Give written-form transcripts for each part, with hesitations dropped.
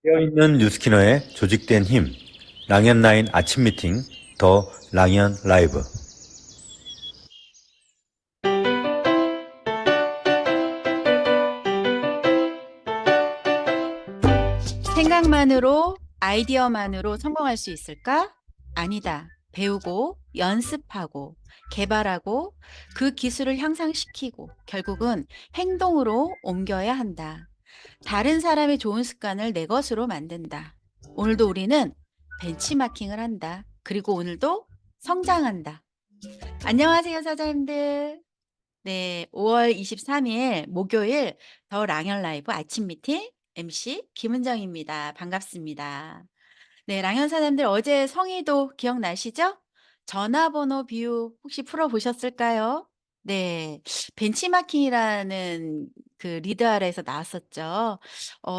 깨어있는 뉴스키너의 조직된 힘, 랑연9 아침 미팅, 더 랑연 라이브. 생각만으로, 아이디어만으로 성공할 수 있을까? 아니다. 배우고, 연습하고, 개발하고, 그 기술을 향상시키고, 결국은 행동으로 옮겨야 한다. 다른 사람의 좋은 습관을 내 것으로 만든다. 오늘도 우리는 벤치마킹을 한다. 그리고 오늘도 성장한다. 안녕하세요, 사장님들. 네, 5월 23일 목요일 더 랑연 라이브 아침 미팅 MC 김은정입니다. 반갑습니다. 네, 랑연 사람들 어제 성의도 기억나시죠? 전화번호 비유 혹시 풀어보셨을까요? 네, 벤치마킹이라는 그 리드 아래에서 나왔었죠.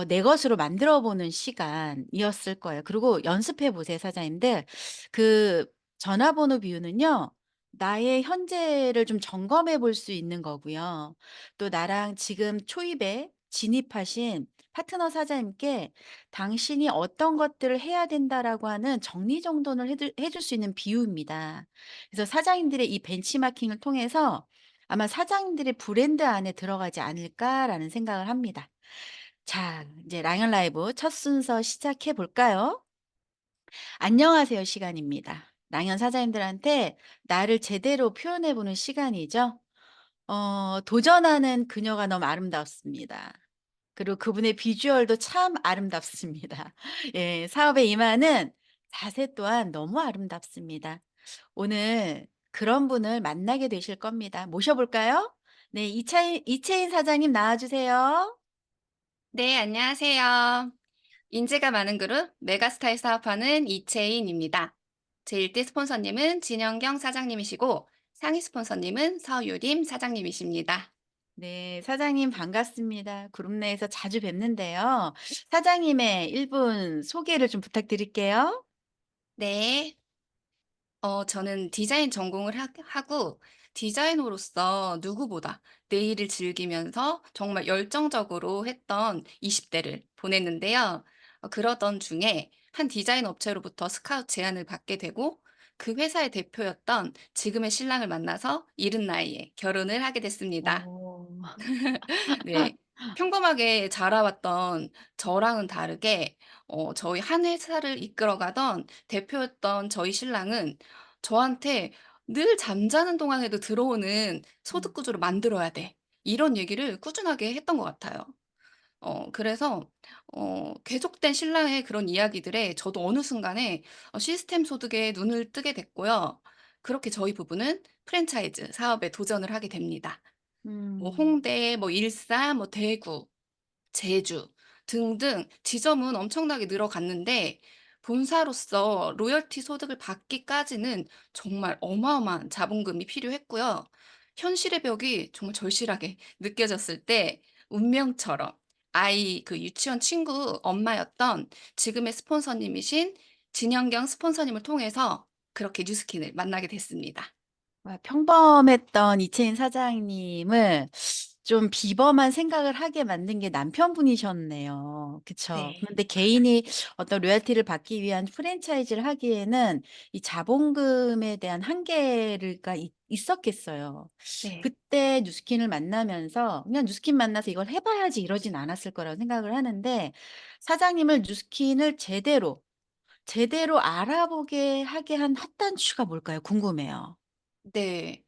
내 것으로 만들어 보는 시간이었을 거예요. 그리고 연습해 보세요, 사장님들. 그 전화번호 비유는요, 나의 현재를 좀 점검해 볼 수 있는 거고요. 또 나랑 지금 초입에 진입하신 파트너 사장님께 당신이 어떤 것들을 해야 된다라고 하는 정리정돈을 해줄 수 있는 비유입니다. 그래서 사장님들의 이 벤치마킹을 통해서 아마 사장님들의 브랜드 안에 들어가지 않을까라는 생각을 합니다. 자, 이제 라이언 라이브 첫 순서 시작해 볼까요? 안녕하세요 시간입니다. 랑연 사장님들한테 나를 제대로 표현해 보는 시간이죠. 도전하는 그녀가 너무 아름답습니다. 그리고 그분의 비주얼도 참 아름답습니다. 예, 사업에 임하는 자세 또한 너무 아름답습니다. 오늘 그런 분을 만나게 되실 겁니다. 모셔볼까요? 네, 이채인 사장님 나와주세요. 네, 안녕하세요. 인재가 많은 그룹 메가스타에 사업하는 이채인입니다. 제 1대 스폰서님은 진영경 사장님이시고 상위 스폰서님은 서유림 사장님이십니다. 네, 사장님 반갑습니다. 그룹 내에서 자주 뵙는데요. 사장님의 1분 소개를 좀 부탁드릴게요. 네. 저는 디자인 전공을 하고 디자이너로서 누구보다 내 일을 즐기면서 정말 열정적으로 했던 20대를 보냈는데요. 그러던 중에 한 디자인 업체로부터 스카우트 제안을 받게 되고 그 회사의 대표였던 지금의 신랑을 만나서 이른 나이에 결혼을 하게 됐습니다. 오. 네. 평범하게 자라왔던 저랑은 다르게 저희 한 회사를 이끌어가던 대표였던 저희 신랑은 저한테 늘 잠자는 동안에도 들어오는 소득 음. 구조를 만들어야 돼. 이런 얘기를 꾸준하게 했던 것 같아요. 그래서 계속된 신랑의 그런 이야기들에 저도 어느 순간에 시스템 소득에 눈을 뜨게 됐고요. 그렇게 저희 부부는 프랜차이즈 사업에 도전을 하게 됩니다. 뭐 음. 홍대, 뭐 일산, 뭐 대구, 제주 등등 지점은 엄청나게 늘어갔는데 본사로서 로열티 소득을 받기까지는 정말 어마어마한 자본금이 필요했고요. 현실의 벽이 정말 절실하게 느껴졌을 때 운명처럼 아이 그 유치원 친구 엄마였던 지금의 스폰서님이신 진현경 스폰서님을 통해서 그렇게 뉴스킨을 만나게 됐습니다. 와, 평범했던 이채인 사장님을 좀 비범한 생각을 하게 만든 게 남편분이셨네요. 그쵸? 네. 그런데 개인이 맞아요. 어떤 로열티를 받기 위한 프랜차이즈를 하기에는 이 자본금에 대한 한계가 있었겠어요. 네. 그때 뉴스킨을 만나면서 그냥 뉴스킨 만나서 이걸 해봐야지 이러진 않았을 거라고 생각을 하는데 사장님을 뉴스킨을 제대로 알아보게 하게 한 핫 단추가 뭘까요? 궁금해요. 네.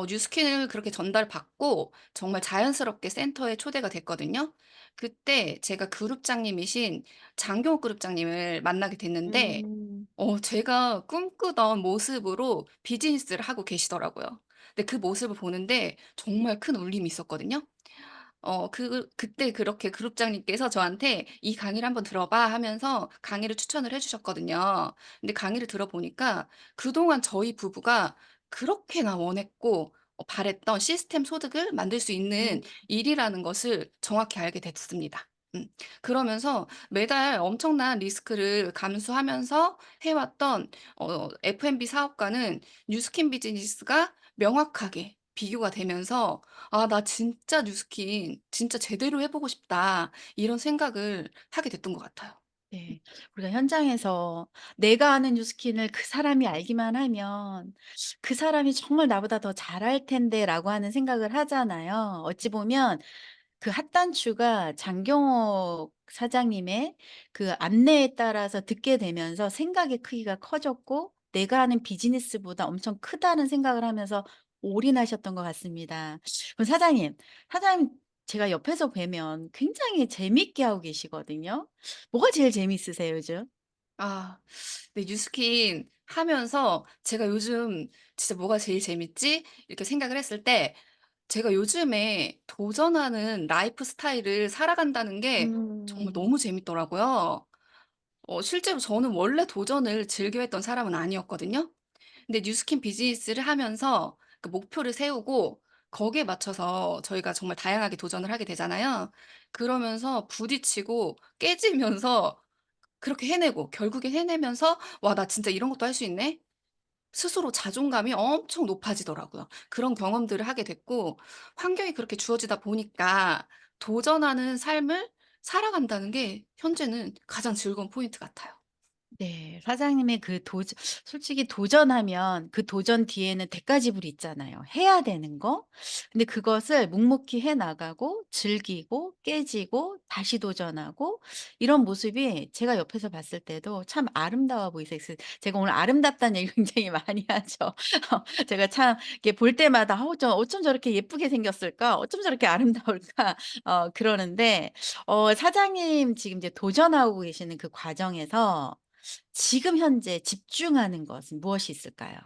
뉴스킨을 그렇게 전달받고 정말 자연스럽게 센터에 초대가 됐거든요. 그때 제가 그룹장님이신 장경호 그룹장님을 만나게 됐는데 음. 제가 꿈꾸던 모습으로 비즈니스를 하고 계시더라고요. 근데 그 모습을 보는데 정말 큰 울림이 있었거든요. 그때 그렇게 그룹장님께서 저한테 "이 강의를 한번 들어봐." 하면서 강의를 추천을 해 주셨거든요. 근데 강의를 들어보니까 그동안 저희 부부가 그렇게나 원했고 바랬던 시스템 소득을 만들 수 있는 음. 일이라는 것을 정확히 알게 됐습니다. 음. 그러면서 매달 엄청난 리스크를 감수하면서 해왔던 F&B 사업가는 뉴스킨 비즈니스가 명확하게 비교가 되면서 '아 나 진짜 뉴스킨 진짜 제대로 해 보고 싶다.' 이런 생각을 하게 됐던 것 같아요. 네. 우리가 현장에서 내가 아는 뉴스킨을 그 사람이 알기만 하면 '그 사람이 정말 나보다 더 잘할 텐데.'라고 하는 생각을 하잖아요. 어찌 보면 그 핫단추가 장경옥 사장님의 그 안내에 따라서 듣게 되면서 생각의 크기가 커졌고, 내가 하는 비즈니스보다 엄청 크다는 생각을 하면서 올인하셨던 것 같습니다. 그럼 사장님 제가 옆에서 뵈면 굉장히 재밌게 하고 계시거든요. 뭐가 제일 재밌으세요, 요즘? 아. 네 뉴스킨 하면서 제가 요즘 '진짜 뭐가 제일 재밌지?' 이렇게 생각을 했을 때 제가 요즘에 도전하는 라이프 스타일을 살아간다는 게 정말 음. 너무 재밌더라고요. 실제로 저는 원래 도전을 즐겨 했던 사람은 아니었거든요. 근데 뉴스킨 비즈니스를 하면서 그 목표를 세우고 거기에 맞춰서 저희가 정말 다양하게 도전을 하게 되잖아요. 그러면서 부딪히고 깨지면서 그렇게 해내고 결국에 해내면서 '와 나 진짜 이런 것도 할 수 있네.' 스스로 자존감이 엄청 높아지더라고요. 그런 경험들을 하게 됐고 환경이 그렇게 주어지다 보니까 도전하는 삶을 살아간다는 게 현재는 가장 즐거운 포인트 같아요. 네. 사장님의 그 도전, 솔직히 도전하면 그 도전 뒤에는 대가지불이 있잖아요. 해야 되는 거. 근데 그것을 묵묵히 해 나가고 즐기고 깨지고 다시 도전하고, 이런 모습이 제가 옆에서 봤을 때도 참 아름다워 보이세요. 그래서 제가 오늘 아름답다는 얘기 굉장히 많이 하죠. 제가 참 이렇게 볼 때마다 '어쩜 저렇게 예쁘게 생겼을까? 어쩜 저렇게 아름다울까?' 그러는데, 사장님 지금 이제 도전하고 계시는 그 과정에서 지금 현재 집중하는 것은 무엇이 있을까요?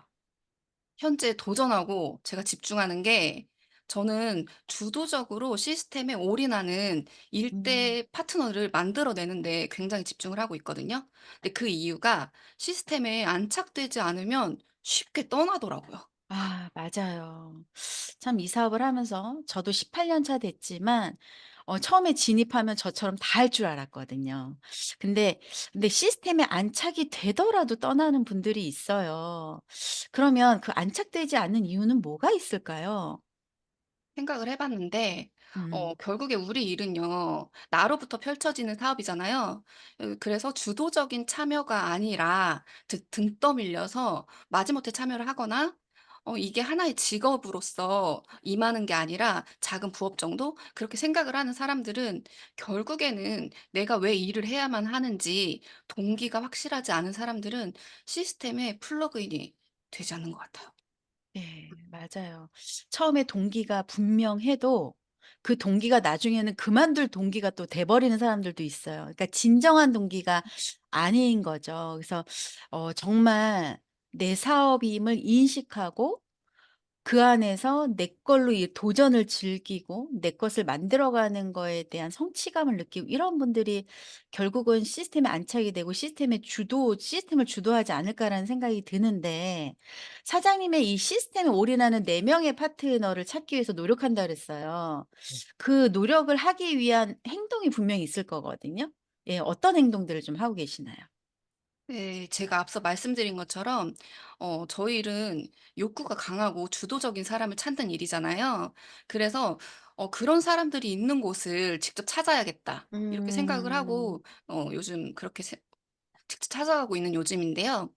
현재 도전하고 제가 집중하는 게 저는 주도적으로 시스템에 올인하는 음. 일대 파트너를 만들어내는 데 굉장히 집중을 하고 있거든요. 근데 그 이유가 시스템에 안착되지 않으면 쉽게 떠나더라고요. 아, 맞아요. 참 이 사업을 하면서 저도 18년 차 됐지만 처음에 진입하면 저처럼 다 할 줄 알았거든요. 근데 시스템에 안착이 되더라도 떠나는 분들이 있어요. 그러면 그 안착되지 않는 이유는 뭐가 있을까요? 생각을 해 봤는데 음. 결국에 우리 일은요. 나로부터 펼쳐지는 사업이잖아요. 그래서 주도적인 참여가 아니라 등 떠밀려서 마지못해 참여를 하거나 이게 하나의 직업으로서 임하는 게 아니라 작은 부업 정도 그렇게 생각을 하는 사람들은 결국에는 내가 왜 일을 해야만 하는지 동기가 확실하지 않은 사람들은 시스템에 플러그인이 되지 않는 것 같아요. 네, 맞아요. 처음에 동기가 분명해도 그 동기가 나중에는 그만둘 동기가 또 돼 버리는 사람들도 있어요. 그러니까 진정한 동기가 아닌 거죠. 그래서 정말 내 사업임을 인식하고 그 안에서 내 걸로 이 도전을 즐기고 내 것을 만들어가는 거에 대한 성취감을 느끼고, 이런 분들이 결국은 시스템에 안착이 되고 시스템을 주도하지 않을까라는 생각이 드는데, 사장님의 이 시스템에 올인하는 4 명의 파트너를 찾기 위해서 노력한다 그랬어요. 그 노력을 하기 위한 행동이 분명히 있을 거거든요. 예, 어떤 행동들을 좀 하고 계시나요? 네. 제가 앞서 말씀드린 것처럼 저희 일은 욕구가 강하고 주도적인 사람을 찾는 일이잖아요. 그래서 '그런 사람들이 있는 곳을 직접 찾아야겠다.' 이렇게 생각을 음. 하고 요즘 그렇게 직접 찾아가고 있는 요즘인데요.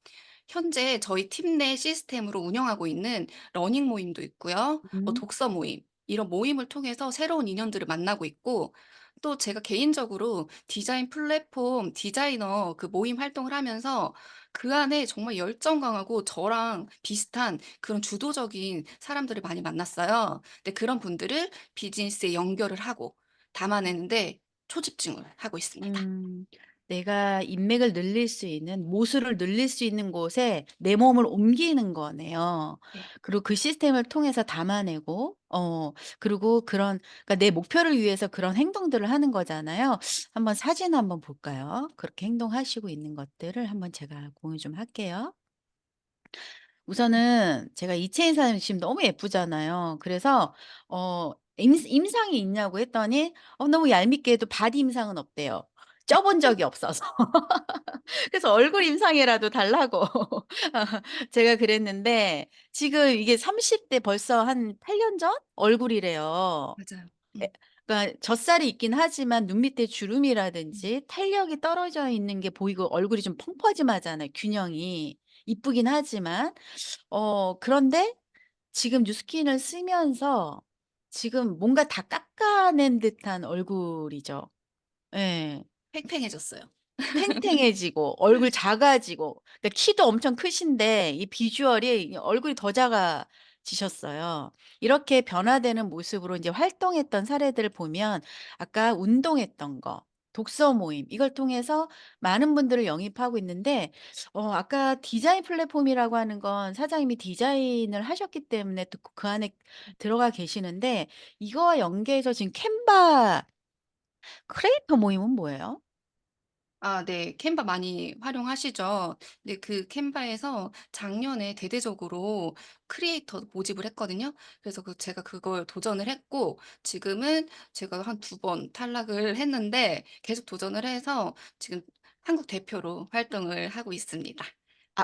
현재 저희 팀 내 시스템으로 운영하고 있는 러닝 모임도 있고요. 음. 독서 모임 이런 모임을 통해서 새로운 인연들을 만나고 있고 또 제가 개인적으로 디자인 플랫폼 디자이너 그 모임 활동을 하면서 그 안에 정말 열정 강하고 저랑 비슷한 그런 주도적인 사람들을 많이 만났어요. 근데 그런 분들을 비즈니스에 연결을 하고 담아내는데 초집중을 하고 있습니다. 음. 내가 인맥을 늘릴 수 있는, 모수를 늘릴 수 있는 곳에 내 몸을 옮기는 거네요. 네. 그리고 그 시스템을 통해서 담아내고 그리고 그러니까 내 목표를 위해서 그런 행동들을 하는 거잖아요. 한번 사진 한번 볼까요? 그렇게 행동하시고 있는 것들을 한번 제가 공유 좀 할게요. 우선은 제가 이채인 사장님 지금 너무 예쁘잖아요. 그래서 임상이 있냐고 했더니 너무 얄밉게도 바디 임상은 없대요. 쪄 본 적이 없어서. 그래서 얼굴 임상이라도 달라고 제가 그랬는데 지금 이게 30대 벌써 한 8년 전 얼굴이래요. 맞아요. 에 그러니까 젖살이 있긴 하지만 눈 밑에 음. 주름이라든지 탄력이 떨어져 있는 게 보이고 얼굴이 좀 펑퍼짐하잖아요, 균형이. 이쁘긴 하지만. 그런데 지금 뉴스킨을 쓰면서 지금 뭔가 다 깎아낸 듯한 얼굴이죠. 예. 팽팽해졌어요. 탱탱해지고 얼굴 작아지고 그러니까 키도 엄청 크신데 이 비주얼이 이 얼굴이 더 작아지셨어요. 이렇게 변화되는 모습으로 인제 활동했던 사례들을 보면 아까 운동했던 거, 독서 모임 이걸 통해서 많은 분들을 영입하고 있는데 아까 디자인 플랫폼이라고 하는 건 사장님이 디자인을 하셨기 때문에 또 그 안에 들어가 계시는데 이거와 연계해서 지금 캔바 크리에이터 모임은 뭐예요? 아 네. 캔바 많이 활용하시죠. 근데 그 캔바에서 작년에 대대적으로 크리에이터 모집을 했거든요. 그래서 제가 그걸 도전을 했고 지금은 제가 한 2번 탈락을 했는데 계속 도전을 해서 지금 한국 대표로 활동을 하고 있습니다.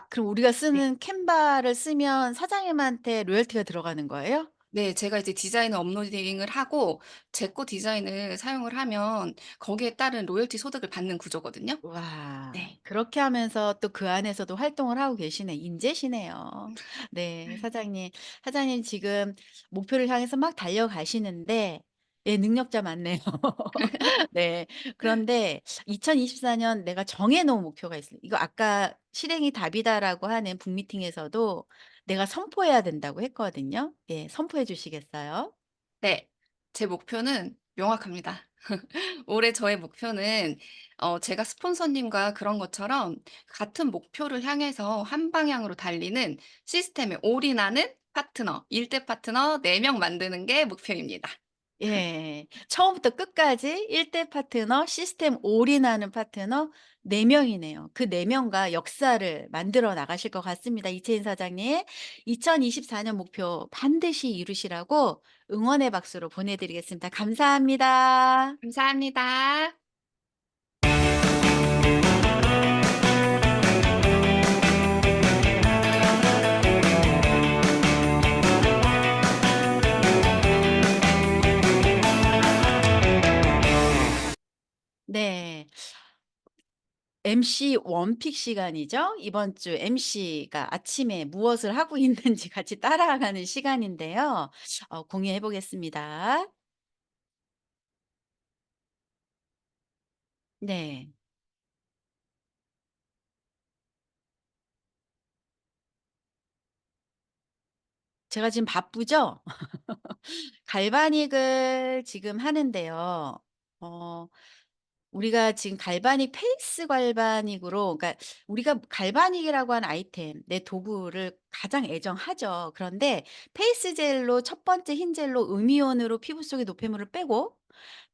그럼 우리가 네. 쓰는 캔바를 쓰면 사장님한테 로열티가 들어가는 거예요? 네. 제가 이제 디자인을 업로딩을 하고 제 거 디자인을 사용을 하면 거기에 따른 로열티 소득을 받는 구조거든요. 와. 네. 그렇게 하면서 또 그 안에서도 활동을 하고 계시네. 인재시네요. 네. 사장님. 사장님 지금 목표를 향해서 막 달려가시는데 예 능력자 맞네요. 네. 그런데 2024년 내가 정해 놓은 목표가 있어요. 이거 아까 "실행이 답이다."라고 하는 북미팅에서도 내가 선포해야 된다고 했거든요. 예. 선포해 주시겠어요? 네. 제 목표는 명확합니다. 올해 저의 목표는 제가 스폰서님과 그런 것처럼 같은 목표를 향해서 한 방향으로 달리는 시스템에 올인하는 파트너, 일대 파트너 4명 만드는 게 목표입니다. 예. 처음부터 끝까지 1대 파트너, 시스템 올인하는 파트너 4 명이네요. 그 4 명과 역사를 만들어 나가실 것 같습니다. 이채인 사장님. 2024년 목표 반드시 이루시라고 응원의 박수로 보내 드리겠습니다. 감사합니다. 감사합니다. 네. MC 원픽 시간이죠. 이번 주 MC가 아침에 무엇을 하고 있는지 같이 따라가는 시간인데요. 공유해 보겠습니다. 네. 제가 지금 바쁘죠? 갈바닉을 지금 하는데요. 어 우리가 지금 갈바닉 페이스 갈바닉으로 그러니까 우리가 갈바닉이라고 하는 아이템 내 도구를 가장 애정하죠. 그런데 페이스 젤로 첫 번째 흰 젤로 음이온으로 피부 속의 노폐물을 빼고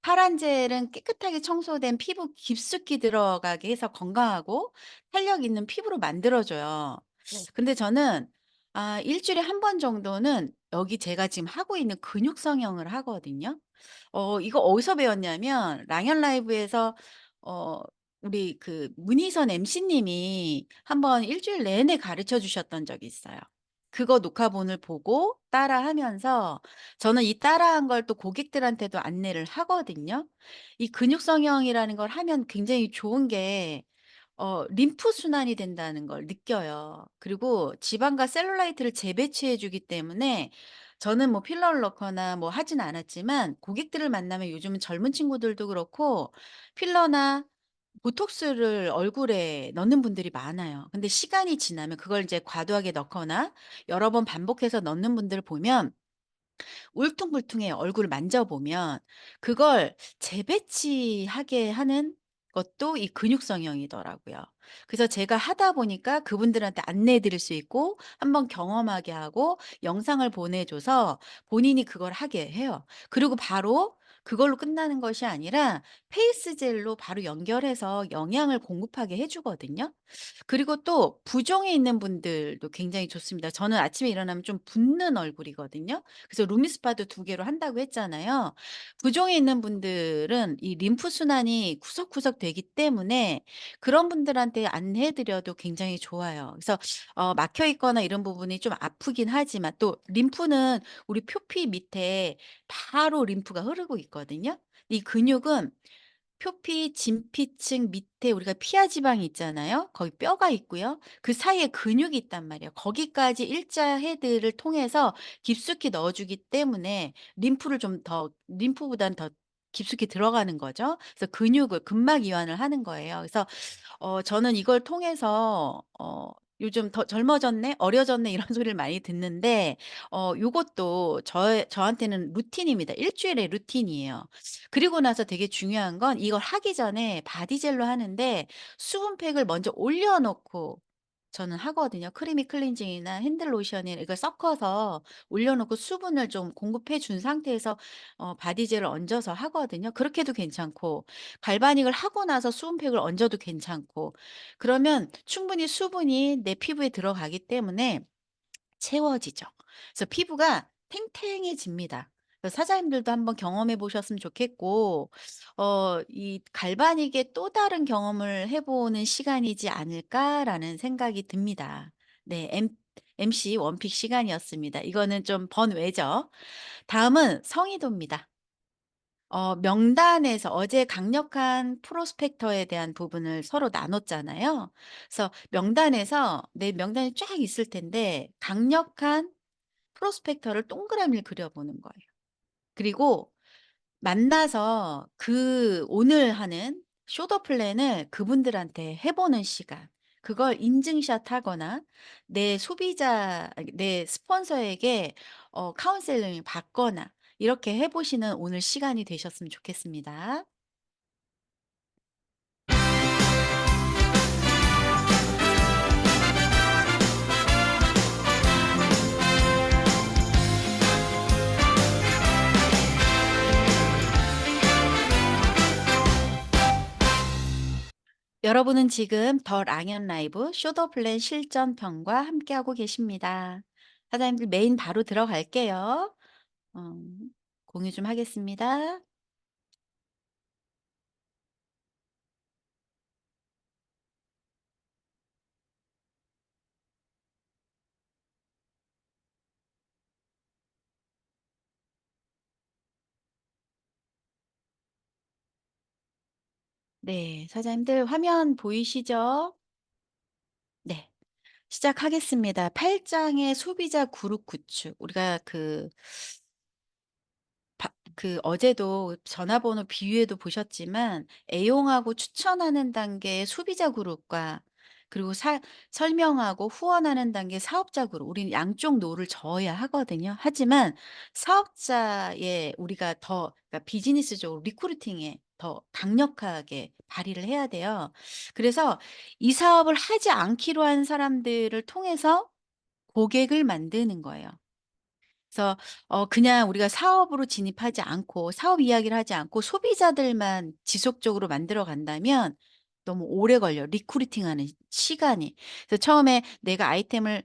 파란 젤은 깨끗하게 청소된 피부 깊숙이 들어가게 해서 건강하고 탄력 있는 피부로 만들어 줘요. 근데 저는 일 주일에 한 번 정도는 여기 제가 지금 하고 있는 근육 성형을 하거든요. 이거 어디서 배웠냐면 랑연 라이브에서 어 우리 그 문희선 MC님이 한번 일 주일 내내 가르쳐 주셨던 적이 있어요. 그거 녹화본을 보고 따라하면서 저는 이 따라한 걸 또 고객들한테도 안내를 하거든요. 이 근육 성형이라는 걸 하면 굉장히 좋은 게 림프 순환이 된다는 걸 느껴요. 그리고 지방과 셀룰라이트를 재배치해 주기 때문에 저는 뭐 필러를 넣거나 뭐 하진 않았지만 고객들을 만나면 요즘은 젊은 친구들도 그렇고 필러나 보톡스를 얼굴에 넣는 분들이 많아요. 근데 시간이 지나면 그걸 이제 과도하게 넣거나 여러 번 반복해서 넣는 분들을 보면 울퉁불퉁해요. 얼굴을 만져보면. 그걸 재배치하게 하는 것도 이 근육 성형이더라고요. 그래서 제가 하다 보니까 그분들한테 안내해 드릴 수 있고 한번 경험하게 하고 영상을 보내줘서 본인이 그걸 하게 해요. 그리고 바로 그걸로 끝나는 것이 아니라 페이스 젤로 바로 연결해서 영양을 공급하게 해 주거든요. 그리고 또 부종에 있는 분들도 굉장히 좋습니다. 저는 아침에 일어나면 좀 붓는 얼굴이거든요. 그래서 루미스파도 2개로 한다고 했잖아요. 부종에 있는 분들은 이 림프 순환이 구석구석 되기 때문에 그런 분들한테 안내해 드려도 굉장히 좋아요. 그래서 막혀 있거나 이런 부분이 좀 아프긴 하지만 또 림프는 우리 표피 밑에 바로 림프가 흐르고 있거든요. 이 근육은 표피, 진피층 밑에 우리가 피하 지방이 있잖아요. 거기 뼈가 있고요. 그 사이에 근육이 있단 말이에요. 거기까지 일자 헤드를 통해서 깊숙이 넣어 주기 때문에 림프를 좀 더 림프보다는 더 깊숙이 들어가는 거죠. 그래서 근육을 근막 이완을 하는 거예요. 그래서 저는 이걸 통해서 요즘 더 젊어졌네, 어려졌네 이런 소리를 많이 듣는데 요것도 저한테는 루틴입니다. 일 주일의 루틴이에요. 그리고 나서 되게 중요한 건 이걸 하기 전에 바디젤로 하는데 수분팩을 먼저 올려 놓고 저는 하거든요. 크리미 클렌징이나 핸들 로션이 이걸 섞어서 올려 놓고 수분을 좀 공급해 준 상태에서 바디젤을 얹어서 하거든요. 그렇게 해도 괜찮고 갈바닉을 하고 나서 수분팩을 얹어도 괜찮고 그러면 충분히 수분이 내 피부에 들어가기 때문에 채워지죠. 그래서 피부가 탱탱해집니다. 그래서 사장님들도 한번 경험해 보셨으면 좋겠고 이 '갈바닉의 또 다른 경험을 해 보는 시간이지 않을까.'라는 생각이 듭니다. 네. MC 원픽 시간이었습니다. 이거는 좀 번외죠. 다음은 성의도입니다. 명단에서 어제 강력한 프로스펙터에 대한 부분을 서로 나눴잖아요. 그래서 명단에서 내 명단이 쫙 있을 텐데 강력한 프로스펙터를 동그라미를 그려 보는 거예요. 그리고 만나서 그 오늘 하는 쇼더 플랜을 그분들한테 해 보는 시간. 그걸 인증샷 하거나 내 소비자 아니 내 스폰서에게 카운셀링을 받거나 이렇게 해 보시는 오늘 시간이 되셨으면 좋겠습니다. 여러분은 지금 더 랑연 라이브 쇼더 플랜 실전편과 함께하고 계십니다. 사장님들 메인 바로 들어갈게요. 어 공유 좀 하겠습니다. 네. 사장님들 화면 보이시죠? 네. 시작하겠습니다. 8 장의 소비자 그룹 구축. 우리가 어제도 전화번호 비유에도 보셨지만 애용하고 추천하는 단계의 소비자 그룹과 그리고 설명하고 후원하는 단계 사업자 그룹. 우리는 양쪽 노를 저어야 하거든요. 하지만 사업자의 우리가 더 그러니까 비즈니스적으로 리크루팅에 더 강력하게 발휘를 해야 돼요. 그래서 이 사업을 하지 않기로 한 사람들을 통해서 고객을 만드는 거예요. 그래서 그냥 우리가 사업으로 진입하지 않고 사업 이야기를 하지 않고 소비자들만 지속적으로 만들어 간다면 너무 오래 걸려요, 리크루팅하는 시간이. 그래서 처음에 내가 아이템을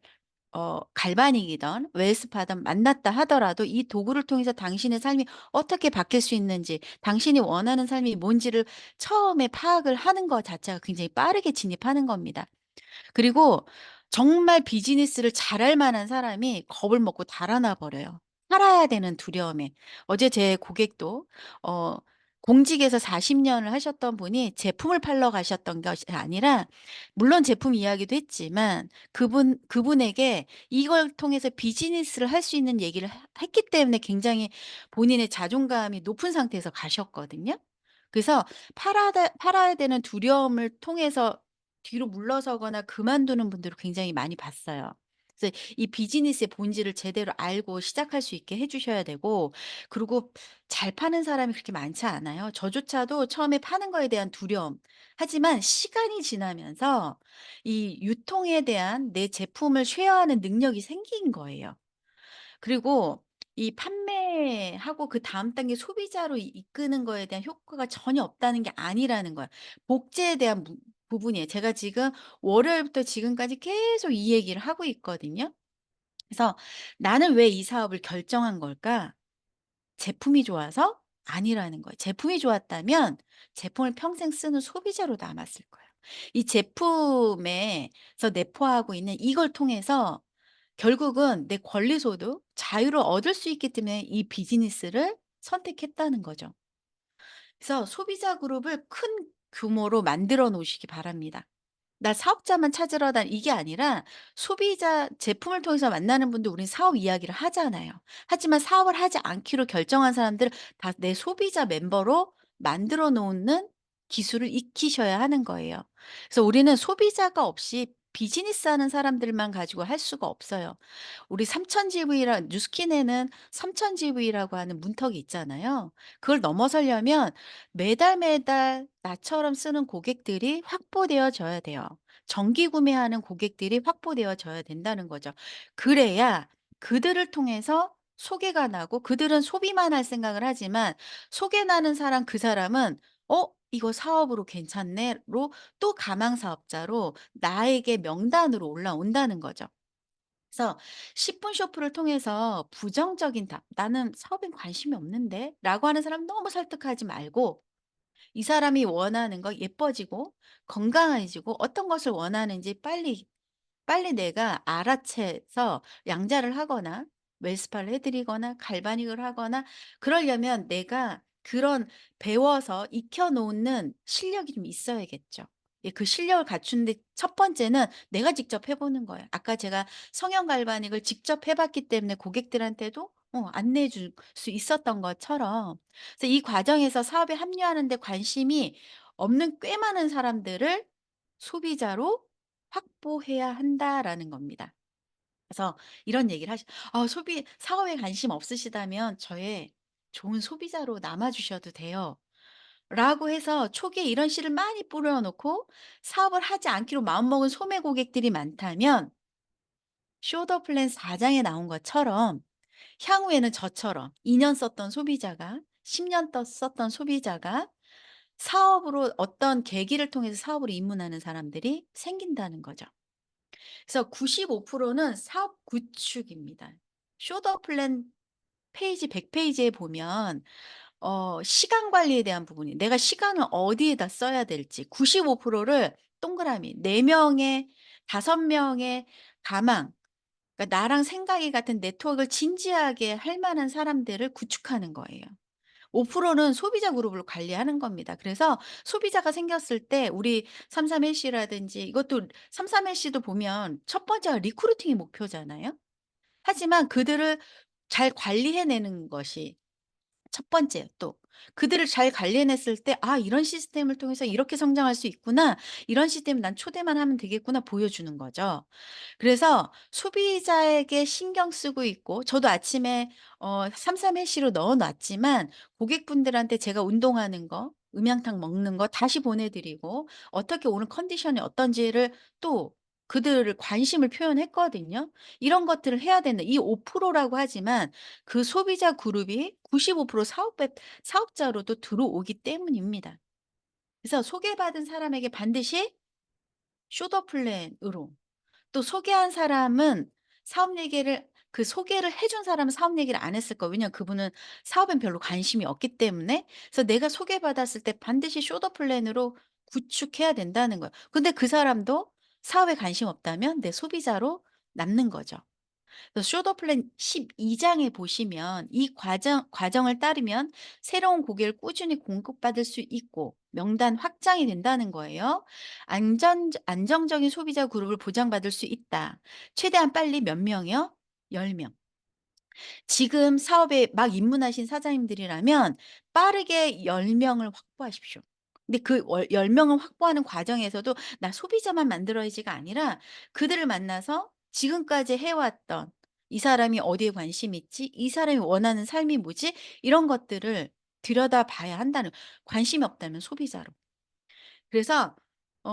갈바닉이든 웰스파든 만났다 하더라도 이 도구를 통해서 당신의 삶이 어떻게 바뀔 수 있는지, 당신이 원하는 삶이 뭔지를 처음에 파악을 하는 것 자체가 굉장히 빠르게 진입하는 겁니다. 그리고 정말 비즈니스를 잘할 만한 사람이 겁을 먹고 달아나 버려요. 팔아야 되는 두려움에. 어제 제 고객도 어 공직에서 40 년을 하셨던 분이 제품을 팔러 가셨던 것이 아니라 물론 제품 이야기도 했지만 그분에게 이걸 통해서 비즈니스를 할 수 있는 얘기를 했기 때문에 굉장히 본인의 자존감이 높은 상태에서 가셨거든요. 그래서 팔아야 되는 두려움을 통해서 뒤로 물러서거나 그만두는 분들을 굉장히 많이 봤어요. 그래서 이 비즈니스의 본질을 제대로 알고 시작할 수 있게 해 주셔야 되고 그리고 잘 파는 사람이 그렇게 많지 않아요. 저조차도 처음에 파는 거에 대한 두려움. 하지만 시간이 지나면서 이 유통에 대한 내 제품을 쉐어하는 능력이 생긴 거예요. 그리고 이 판매하고 그다음 단계 소비자로 이끄는 거에 대한 효과가 전혀 없다는 게 아니라는 거야. 복제에 대한 부분이에요. 제가 지금 월요일부터 지금까지 계속 이 얘기를 하고 있거든요. 그래서 '나는 왜 이 사업을 결정한 걸까?' 제품이 좋아서? 아니라는 거예요. 제품이 좋았다면 제품을 평생 쓰는 소비자로 남았을 거예요. 이 제품에서 내포하고 있는 이걸 통해서 결국은 내 권리소득, 자유를 얻을 수 있기 때문에 이 비즈니스를 선택했다는 거죠. 그래서 소비자 그룹을 큰 규모로 만들어 놓으시기 바랍니다. 나 사업자만 찾으러 이게 아니라 소비자 제품을 통해서 만나는 분들 우린 사업 이야기를 하잖아요. 하지만 사업을 하지 않기로 결정한 사람들을 다 내 소비자 멤버로 만들어 놓는 기술을 익히셔야 하는 거예요. 그래서 우리는 소비자가 없이 비즈니스하는 사람들만 가지고 할 수가 없어요. 우리 3000GV라 뉴스킨에는 3000GV라고 하는 문턱이 있잖아요. 그걸 넘어서려면 매달 매달 나처럼 쓰는 고객들이 확보되어져야 돼요. 정기 구매하는 고객들이 확보되어져야 된다는 거죠. 그래야 그들을 통해서 소개가 나고 그들은 소비만 할 생각을 하지만 소개 나는 사람 그 사람은 '어 이거 사업으로 괜찮네.'로 또 가망 사업자로 나에게 명단으로 올라온다는 거죠. 그래서 10분 쇼프를 통해서 부정적인 답 "나는 사업엔 관심이 없는데."라고 하는 사람 너무 설득하지 말고 이 사람이 원하는 거 예뻐지고 건강해지고 어떤 것을 원하는지 빨리 내가 알아채서 양자를 하거나 웰스파를 해 드리거나 갈바닉을 하거나 그러려면 내가 그런 배워서 익혀 놓는 실력이 좀 있어야겠죠. 예 그 실력을 갖추는데 첫 번째는 내가 직접 해 보는 거예요. 아까 제가 성형 갈바닉을 직접 해 봤기 때문에 고객들한테도 안내해 줄 수 있었던 것처럼 그래서 이 과정에서 사업에 합류하는 데 관심이 없는 꽤 많은 사람들을 소비자로 확보해야 한다라는 겁니다. 그래서 이런 얘기를 소비 사업에 관심 없으시다면 저의 좋은 소비자로 남아 주셔도 돼요. 라고 해서 초기에 이런 씨를 많이 뿌려 놓고 사업을 하지 않기로 마음먹은 소매 고객들이 많다면 쇼더 플랜 4 장에 나온 것처럼 향후에는 저처럼 2년 썼던 소비자가 10년 썼던 소비자가 사업으로 어떤 계기를 통해서 사업으로 입문하는 사람들이 생긴다는 거죠. 그래서 95%는 사업 구축입니다. 쇼더 플랜 페이지 100 페이지에 보면 시간 관리에 대한 부분이 내가 시간을 어디에다 써야 될지 95%를 동그라미 4 명의 5 명의 가망 그러니까 나랑 생각이 같은 네트워크를 진지하게 할 만한 사람들을 구축하는 거예요. 5%는 소비자 그룹을 관리하는 겁니다. 그래서 소비자가 생겼을 때 우리 삼삼일시라든지 이것도 삼삼일시도 보면 첫 번째가 리크루팅이 목표잖아요. 하지만 그들을 잘 관리해 내는 것이 첫 번째예요 또. 그들을 잘 관리해냈을 때 '아 이런 시스템을 통해서 이렇게 성장할 수 있구나. 이런 시스템 난 초대만 하면 되겠구나.' 보여주는 거죠. 그래서 소비자에게 신경 쓰고 있고 저도 아침에 삼삼 해시로 넣어 놨지만 고객분들한테 제가 운동하는 거, 음양탕 먹는 거 다시 보내 드리고 어떻게 오늘 컨디션이 어떤지를 또 그들을 관심을 표현했거든요. 이런 것들을 해야 되는 이 5%라고 하지만 그 소비자 그룹이 95% 사업자로도 들어오기 때문입니다. 그래서 소개받은 사람에게 반드시 쇼더 플랜으로 또 소개한 사람은 사업 얘기를 그 소개를 해준 사람은 사업 얘기를 안 했을 거예요. 왜냐하면 그분은 사업엔 별로 관심이 없기 때문에. 그래서 내가 소개받았을 때 반드시 쇼더 플랜으로 구축해야 된다는 거예요. 근데 그 사람도 사업에 관심 없다면 내 소비자로 남는 거죠. 그래서 쇼더 플랜 12 장에 보시면 이 과정을 따르면 새로운 고객을 꾸준히 공급받을 수 있고 명단 확장이 된다는 거예요. 안정적인 소비자 그룹을 보장받을 수 있다. 최대한 빨리 몇 명이요? 10 명. 지금 사업에 막 입문하신 사장님들이라면 빠르게 10 명을 확보하십시오. 근데 그 10 명을 확보하는 과정에서도 '나 소비자만 만들어야지.'가 아니라 그들을 만나서 지금까지 해 왔던 '이 사람이 어디에 관심이 있지? 이 사람이 원하는 삶이 뭐지?' 이런 것들을 들여다봐야 한다는 관심이 없다면 소비자로. 그래서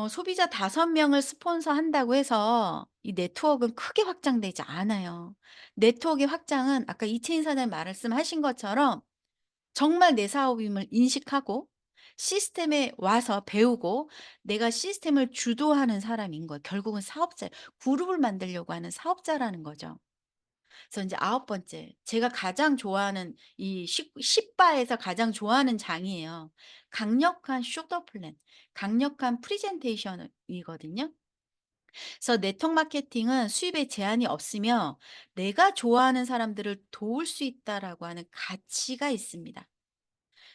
소비자 5명을 스폰서한다고 해서 이 네트워크는 크게 확장되지 않아요. 네트워크의 확장은 아까 이채인 사장님 말씀하신 것처럼 정말 내 사업임을 인식하고 시스템에 와서 배우고 내가 시스템을 주도하는 사람인 거예요. 결국은 사업자, 그룹을 만들려고 하는 사업자라는 거죠. 그래서 인제 9번째, 제가 가장 좋아하는 이 십바에서 가장 좋아하는 장이에요. 강력한 쇼더 플랜, 강력한 프레젠테이션 이거든요. 그래서 네트워크 마케팅은 수입에 제한이 없으며 '내가 좋아하는 사람들을 도울 수 있다.'라고 하는 가치가 있습니다.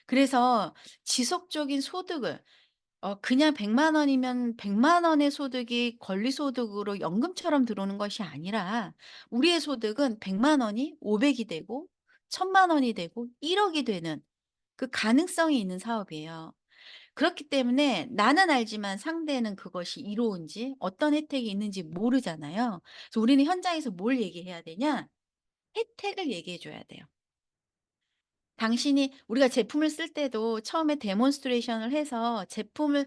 그래서 지속적인 소득을 그냥 100만 원이면 100만 원의 소득이 권리소득으로 연금처럼 들어오는 것이 아니라 우리의 소득은 100만 원이 500이 되고 1000만 원이 되고 1억이 되는 그 가능성이 있는 사업이에요. 그렇기 때문에 나는 알지만 상대는 그것이 이로운지 어떤 혜택이 있는지 모르잖아요. 그래서 우리는 현장에서 뭘 얘기해야 되냐? 혜택을 얘기해 줘야 돼요. 당신이 우리가 제품을 쓸 때도 처음에 데몬스트레이션을 해서 제품을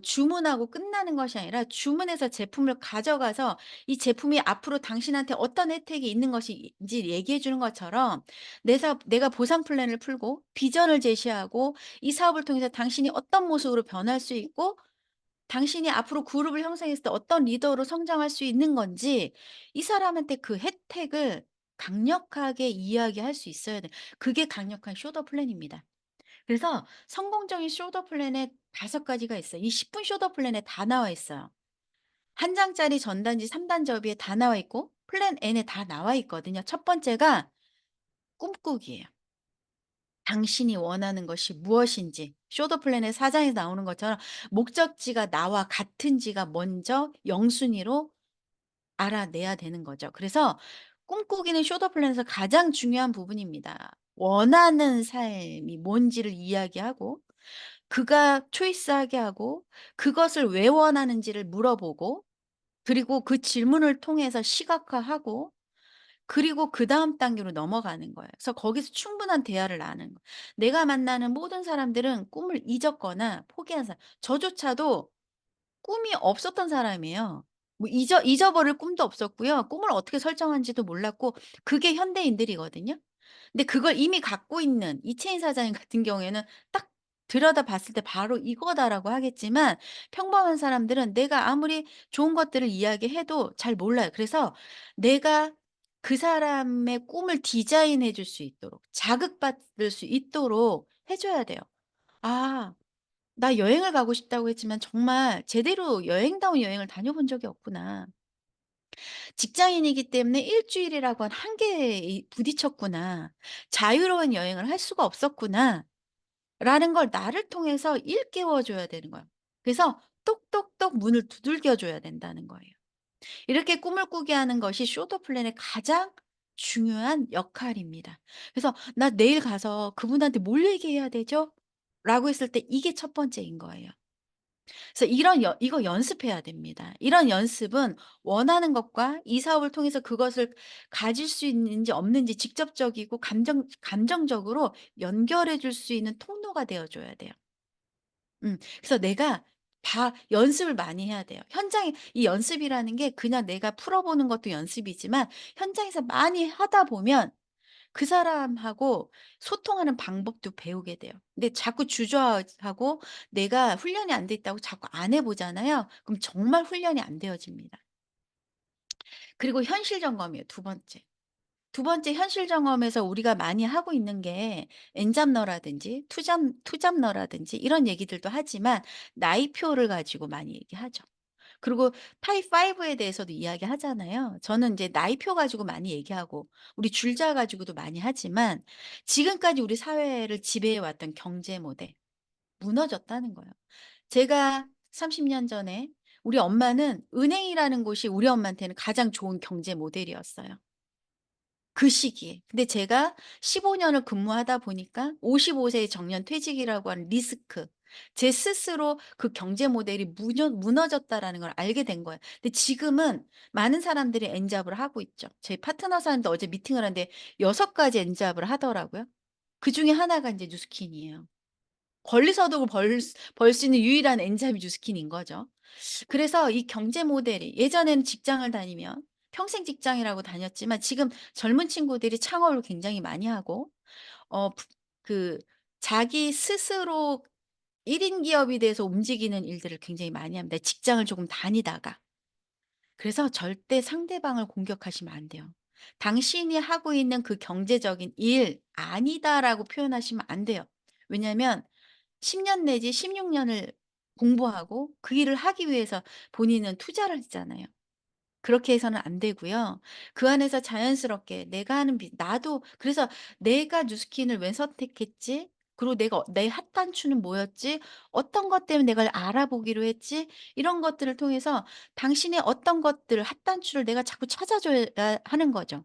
주문하고 끝나는 것이 아니라 주문해서 제품을 가져가서 이 제품이 앞으로 당신한테 어떤 혜택이 있는 것인지 얘기해 주는 것처럼 내가 보상 플랜을 풀고 비전을 제시하고 이 사업을 통해서 당신이 어떤 모습으로 변할 수 있고 당신이 앞으로 그룹을 형성했을 때 어떤 리더로 성장할 수 있는 건지 이 사람한테 그 혜택을 강력하게 이야기할 수 있어야 돼. 그게 강력한 쇼더 플랜입니다. 그래서 성공적인 쇼더 플랜에 5가지가 있어요. 이 10분 쇼더 플랜에 다 나와 있어요. 한 장짜리 전단지 3단 접이에 다 나와 있고 플랜 N에 다 나와 있거든요. 첫 번째가 꿈꾸기예요. 당신이 원하는 것이 무엇인지 쇼더 플랜의 4장에서 나오는 것처럼 목적지가 나와 같은지가 먼저 영순위로 알아내야 되는 거죠. 그래서 꿈꾸기는 쇼더 플랜에서 가장 중요한 부분입니다. 원하는 삶이 뭔지를 이야기하고 그가 초이스하게 하고 그것을 왜 원하는지를 물어보고 그리고 그 질문을 통해서 시각화하고 그리고 그다음 단계로 넘어가는 거예요. 그래서 거기서 충분한 대화를 나누는 거예요. 내가 만나는 모든 사람들은 꿈을 잊었거나 포기한 사람 저조차도 꿈이 없었던 사람이에요. 뭐 잊어버릴 꿈도 없었고요. 꿈을 어떻게 설정한지도 몰랐고 그게 현대인들이거든요. 근데 그걸 이미 갖고 있는 이채인 사장님 같은 경우에는 딱 들여다봤을 때 바로 이거다라고 하겠지만 평범한 사람들은 내가 아무리 좋은 것들을 이야기해도 잘 몰라요. 그래서 내가 그 사람의 꿈을 디자인해 줄 수 있도록 자극받을 수 있도록 해 줘야 돼요. '아 나 여행을 가고 싶다고 했지만 정말 제대로 여행다운 여행을 다녀본 적이 없구나. 직장인이기 때문에 일 주일이라고 한 한계에 부딪혔구나. 자유로운 여행을 할 수가 없었구나.'라는 걸 나를 통해서 일깨워 줘야 되는 거예요. 그래서 똑똑똑 문을 두들겨 줘야 된다는 거예요. 이렇게 꿈을 꾸게 하는 것이 쇼더 플랜의 가장 중요한 역할입니다. 그래서 "나 내일 가서 그분한테 뭘 얘기해야 되죠?" 라고 했을 때 이게 첫 번째인 거예요. 그래서 이거 연습해야 됩니다. 이런 연습은 원하는 것과 이 사업을 통해서 그것을 가질 수 있는지 없는지 직접적이고 감정적으로 연결해 줄 수 있는 통로가 되어 줘야 돼요. 그래서 내가 연습을 많이 해야 돼요. 현장에 이 연습이라는 게 그냥 내가 풀어 보는 것도 연습이지만 현장에서 많이 하다 보면 그 사람하고 소통하는 방법도 배우게 돼요. 근데 자꾸 주저하고 내가 훈련이 안 돼 있다고 자꾸 안 해 보잖아요. 그럼 정말 훈련이 안 되어집니다. 그리고 현실 점검이에요, 두 번째. 두 번째 현실 점검에서 우리가 많이 하고 있는 게 엔잡러라든지 투잡러라든지 이런 얘기들도 하지만 나이표를 가지고 많이 얘기하죠. 그리고 파이 5에 대해서도 이야기하잖아요. 저는 이제 나이표 가지고 많이 얘기하고 우리 줄자 가지고도 많이 하지만 지금까지 우리 사회를 지배해 왔던 경제 모델 무너졌다는 거예요. 제가 30년 전에 우리 엄마는 은행이라는 곳이 우리 엄마한테는 가장 좋은 경제 모델이었어요. 그 시기에. 근데 제가 15 년을 근무하다 보니까 55 세의 정년 퇴직이라고 하는 리스크, 제 스스로 그 경제 모델이 무너졌다라는 걸 알게 된 거예요. 근데 지금은 많은 사람들이 엔잡을 하고 있죠. 저희 파트너 사람도 어제 미팅을 하는데 6 가지 엔잡을 하더라고요. 그중에 하나가 인제 뉴스킨이에요. 권리소득을 벌 수 있는 유일한 엔잡이 뉴스킨인 거죠. 그래서 이 경제 모델이 예전에는 직장을 다니면 평생 직장이라고 다녔지만 지금 젊은 친구들이 창업을 굉장히 많이 하고 어 부 그 자기 스스로 1인 기업이 돼서 움직이는 일들을 굉장히 많이 합니다, 직장을 조금 다니다가. 그래서 절대 상대방을 공격하시면 안 돼요. 당신이 하고 있는 그 경제적인 일 아니다라고 표현하시면 안 돼요. 왜냐하면 10년 내지 16 년을 공부하고 그 일을 하기 위해서 본인은 투자를 했잖아요. 그렇게 해서는 안 되고요. 그 안에서 자연스럽게 내가 하는 나도 그래서 '내가 뉴스킨을 왜 선택했지? 그리고 내가 내 핫단추는 뭐였지? 어떤 것 때문에 내가 알아보기로 했지?' 이런 것들을 통해서 당신의 어떤 것들 핫단추를 내가 자꾸 찾아줘야 하는 거죠.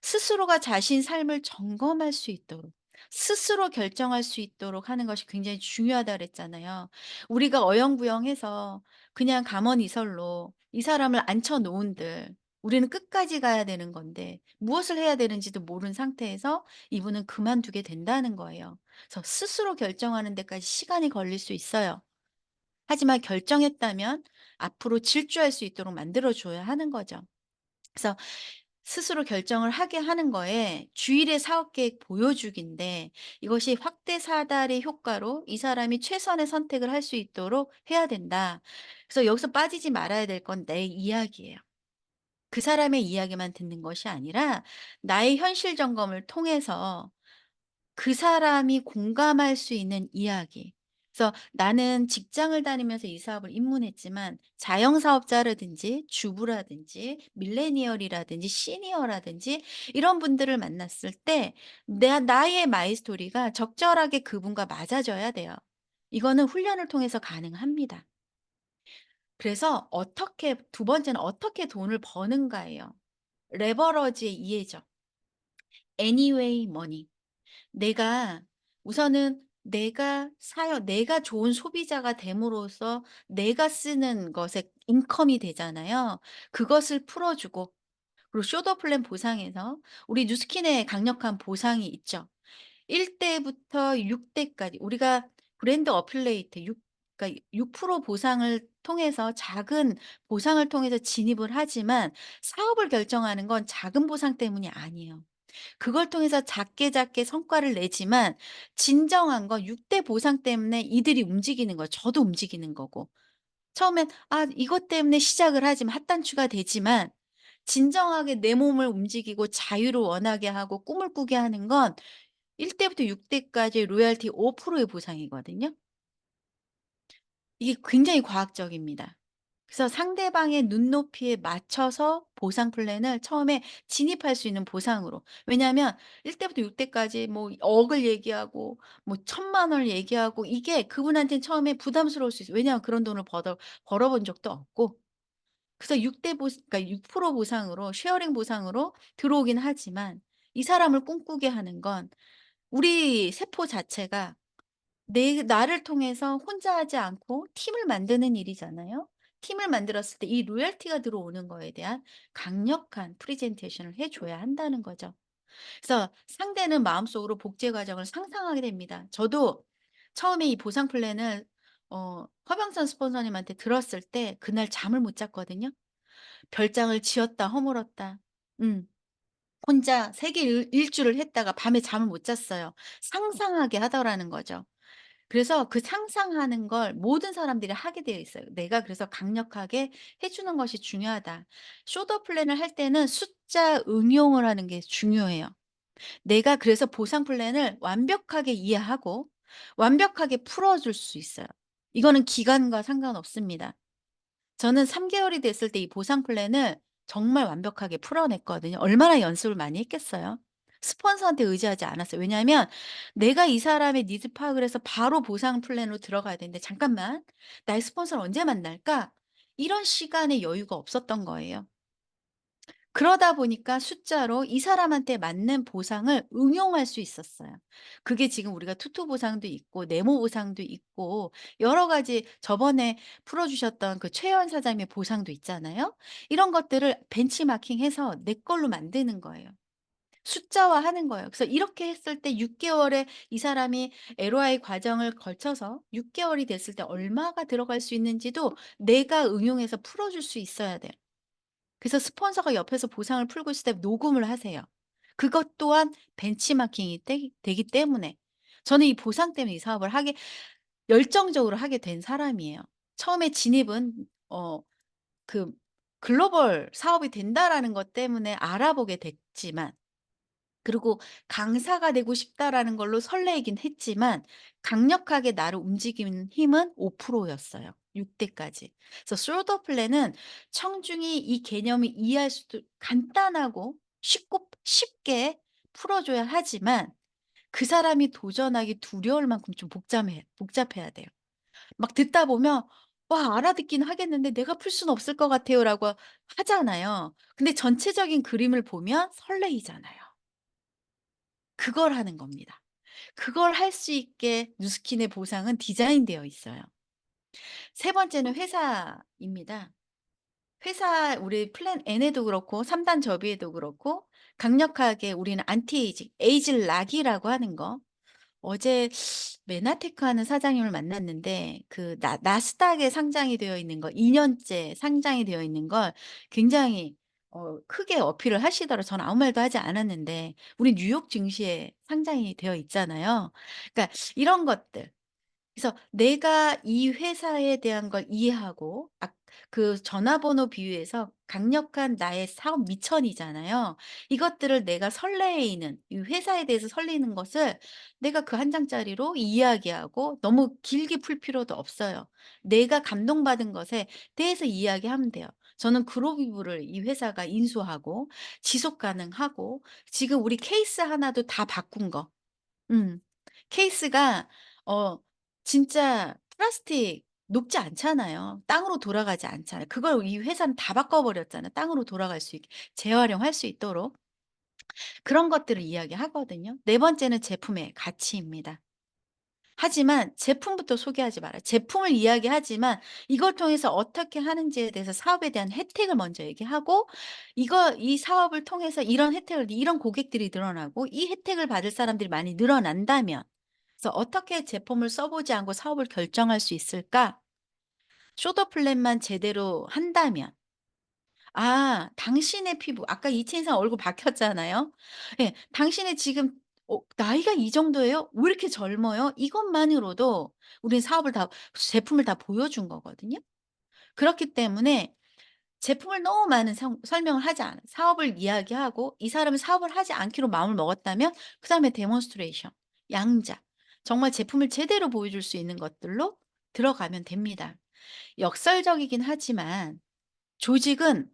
스스로가 자신 삶을 점검할 수 있도록 스스로 결정할 수 있도록 하는 것이 굉장히 중요하다 그랬잖아요. 우리가 어영부영해서 그냥 가만히설로 이 사람을 앉혀 놓은들 우리는 끝까지 가야 되는 건데 무엇을 해야 되는지도 모르는 상태에서 이분은 그만두게 된다는 거예요. 그래서 스스로 결정하는 데까지 시간이 걸릴 수 있어요. 하지만 결정했다면 앞으로 질주할 수 있도록 만들어 줘야 하는 거죠. 그래서 스스로 결정을 하게 하는 거에 주일의 사업 계획 보여주기인데 이것이 확대 사달의 효과로 이 사람이 최선의 선택을 할 수 있도록 해야 된다. 그래서 여기서 빠지지 말아야 될 건 내 이야기예요. 그 사람의 이야기만 듣는 것이 아니라 나의 현실 점검을 통해서 그 사람이 공감할 수 있는 이야기. 그래서 나는 직장을 다니면서 이 사업을 입문했지만 자영사업자라든지 주부라든지 밀레니얼이라든지 시니어라든지 이런 분들을 만났을 때 나의 마이 스토리가 적절하게 그분과 맞아져야 돼요. 이거는 훈련을 통해서 가능합니다. 그래서 어떻게 두 번째는 어떻게 돈을 버는가예요. 레버러지의 이해죠. Anyway money. 내가 우선은 내가 좋은 소비자가 됨으로써 내가 쓰는 것에 인컴이 되잖아요. 그것을 풀어 주고 그리고 쇼더 플랜 보상에서 우리 뉴스킨에 강력한 보상이 있죠. 1 대부터 6 대까지 우리가 브랜드 어필레이트 6 그러니까 6% 보상을 통해서 작은 보상을 통해서 진입을 하지만 사업을 결정하는 건 작은 보상 때문이 아니에요. 그걸 통해서 작게 작게 성과를 내지만 진정한 건 6대 보상 때문에 이들이 움직이는 거예요. 저도 움직이는 거고. 처음엔 '아 이것 때문에 시작을 하지만 핫단추가 되지만 진정하게 내 몸을 움직이고 자유를 원하게 하고 꿈을 꾸게 하는 건 1 대부터 6 대까지 로열티 5%의 보상이거든요. 이게 굉장히 과학적입니다. 그래서 상대방의 눈높이에 맞춰서 보상 플랜을 처음에 진입할 수 있는 보상으로. 왜냐하면 1 대부터 6 대까지 뭐 억을 얘기하고 뭐 1,000,000 원을 얘기하고 이게 그분한테는 처음에 부담스러울 수 있어요. 왜냐하면 그런 돈을 벌어 본 적도 없고. 그래서 6대 그러니까 6% 보상으로 쉐어링 보상으로 들어오긴 하지만 이 사람을 꿈꾸게 하는 건 우리 세포 자체가 나를 통해서 혼자 하지 않고 팀을 만드는 일이잖아요. 팀을 만들었을 때 이 로열티가 들어오는 거에 대한 강력한 프레젠테이션을 해 줘야 한다는 거죠. 그래서 상대는 마음속으로 복제 과정을 상상하게 됩니다. 저도 처음에 이 보상 플랜을 허병선 스폰서님한테 들었을 때 그날 잠을 못 잤거든요. 별장을 지었다 허물었다. 음. 혼자 세계 일주를 했다가 밤에 잠을 못 잤어요. 상상하게 하더라는 거죠. 그래서 그 상상하는 걸 모든 사람들이 하게 되어 있어요. 내가 그래서 강력하게 해 주는 것이 중요하다. 쇼더 플랜을 할 때는 숫자 응용을 하는 게 중요해요. 내가 그래서 보상 플랜을 완벽하게 이해하고 완벽하게 풀어 줄 수 있어요. 이거는 기간과 상관없습니다. 저는 3 개월이 됐을 때 이 보상 플랜을 정말 완벽하게 풀어냈거든요. 얼마나 연습을 많이 했겠어요. 스폰서한테 의지하지 않았어요. 왜냐하면 내가 이 사람의 니즈 파악을 해서 바로 보상 플랜으로 들어가야 되는데 '잠깐만. 나의 스폰서를 언제 만날까?' 이런 시간의 여유가 없었던 거예요. 그러다 보니까 숫자로 이 사람한테 맞는 보상을 응용할 수 있었어요. 그게 지금 우리가 투투 보상도 있고 네모 보상도 있고 여러 가지 저번에 풀어 주셨던 그 최현 사장님의 보상도 있잖아요. 이런 것들을 벤치마킹해서 내 걸로 만드는 거예요. 숫자화하는 거예요. 그래서 이렇게 했을 때 6 개월에 이 사람이 LOI 과정을 거쳐서 6 개월이 됐을 때 얼마가 들어갈 수 있는지도 내가 응용해서 풀어 줄 수 있어야 돼요. 그래서 스폰서가 옆에서 보상을 풀고 있을 때 녹음을 하세요. 그것 또한 벤치마킹이 되기 때문에 저는 이 보상 때문에 이 사업을 하게 열정적으로 하게 된 사람이에요. 처음에 진입은 그 글로벌 사업이 된다라는 것 때문에 알아보게 됐지만, 그리고 '강사가 되고 싶다.'라는 걸로 설레이긴 했지만 강력하게 나를 움직이는 힘은 5% 였어요, 6 대까지. 그래서 솔더 플랜은 청중이 이 개념을 이해할 수도 간단하고 쉽고 쉽게 풀어 줘야 하지만 그 사람이 도전하기 두려울 만큼 좀 복잡해야 돼요. 막 듣다 보면 "와 알아듣긴 하겠는데 내가 풀 수는 없을 것 같아요."라고 하잖아요. 근데 전체적인 그림을 보면 설레이잖아요. 그걸 하는 겁니다. 그걸 할 수 있게 누스킨의 보상은 디자인되어 있어요. 세 번째는 회사입니다. 회사 우리 플랜 N에도 그렇고 3단 접이에도 그렇고 강력하게 우리는 안티 에이징, 에이지 락이라고 하는 거. 어제 메나테크 하는 사장님을 만났는데 그 나스닥에 상장이 되어 있는 거 2 년째 상장이 되어 있는 걸 굉장히 크게 어필을 하시더라고요. 저는 아무 말도 하지 않았는데 우리 뉴욕 증시에 상장이 되어 있잖아요. 그러니까 이런 것들. 그래서 내가 이 회사에 대한 걸 이해하고 그 전화번호 비유에서 강력한 나의 사업 미천이잖아요. 이것들을 내가 설레이는 이 회사에 대해서 설레이는 것을 내가 그 한 장짜리로 이야기하고 너무 길게 풀 필요도 없어요. 내가 감동받은 것에 대해서 이야기하면 돼요. 저는 그로비브를 이 회사가 인수하고 지속 가능하고 지금 우리 케이스 하나도 다 바꾼 거. 음. 케이스가 어 진짜 플라스틱 녹지 않잖아요. 땅으로 돌아가지 않잖아요. 그걸 이 회사는 다 바꿔 버렸잖아요. 땅으로 돌아갈 수 있게 재활용할 수 있도록. 그런 것들을 이야기하거든요. 네 번째는 제품의 가치입니다. 하지만 제품부터 소개하지 말아요. 제품을 이야기하지만 이걸 통해서 어떻게 하는지에 대해서 사업에 대한 혜택을 먼저 얘기하고 이 사업을 통해서 이런 혜택을 이런 고객들이 늘어나고 이 혜택을 받을 사람들이 많이 늘어난다면 그래서 '어떻게 제품을 써 보지 않고 사업을 결정할 수 있을까?' 쇼더 플랜만 제대로 한다면 당신의 피부 아까 이채인 사 얼굴 바뀌었잖아요. 예. 당신의 지금 나이가 이 정도예요? 왜 이렇게 젊어요? 이것만으로도 우리는 사업을 다 제품을 다 보여준 거거든요. 그렇기 때문에 제품을 너무 많은 설명을 하지 않아 사업을 이야기하고 이 사람이 사업을 하지 않기로 마음을 먹었다면 그다음에 데몬스트레이션, 양자, 정말 제품을 제대로 보여줄 수 있는 것들로 들어가면 됩니다. 역설적이긴 하지만 조직은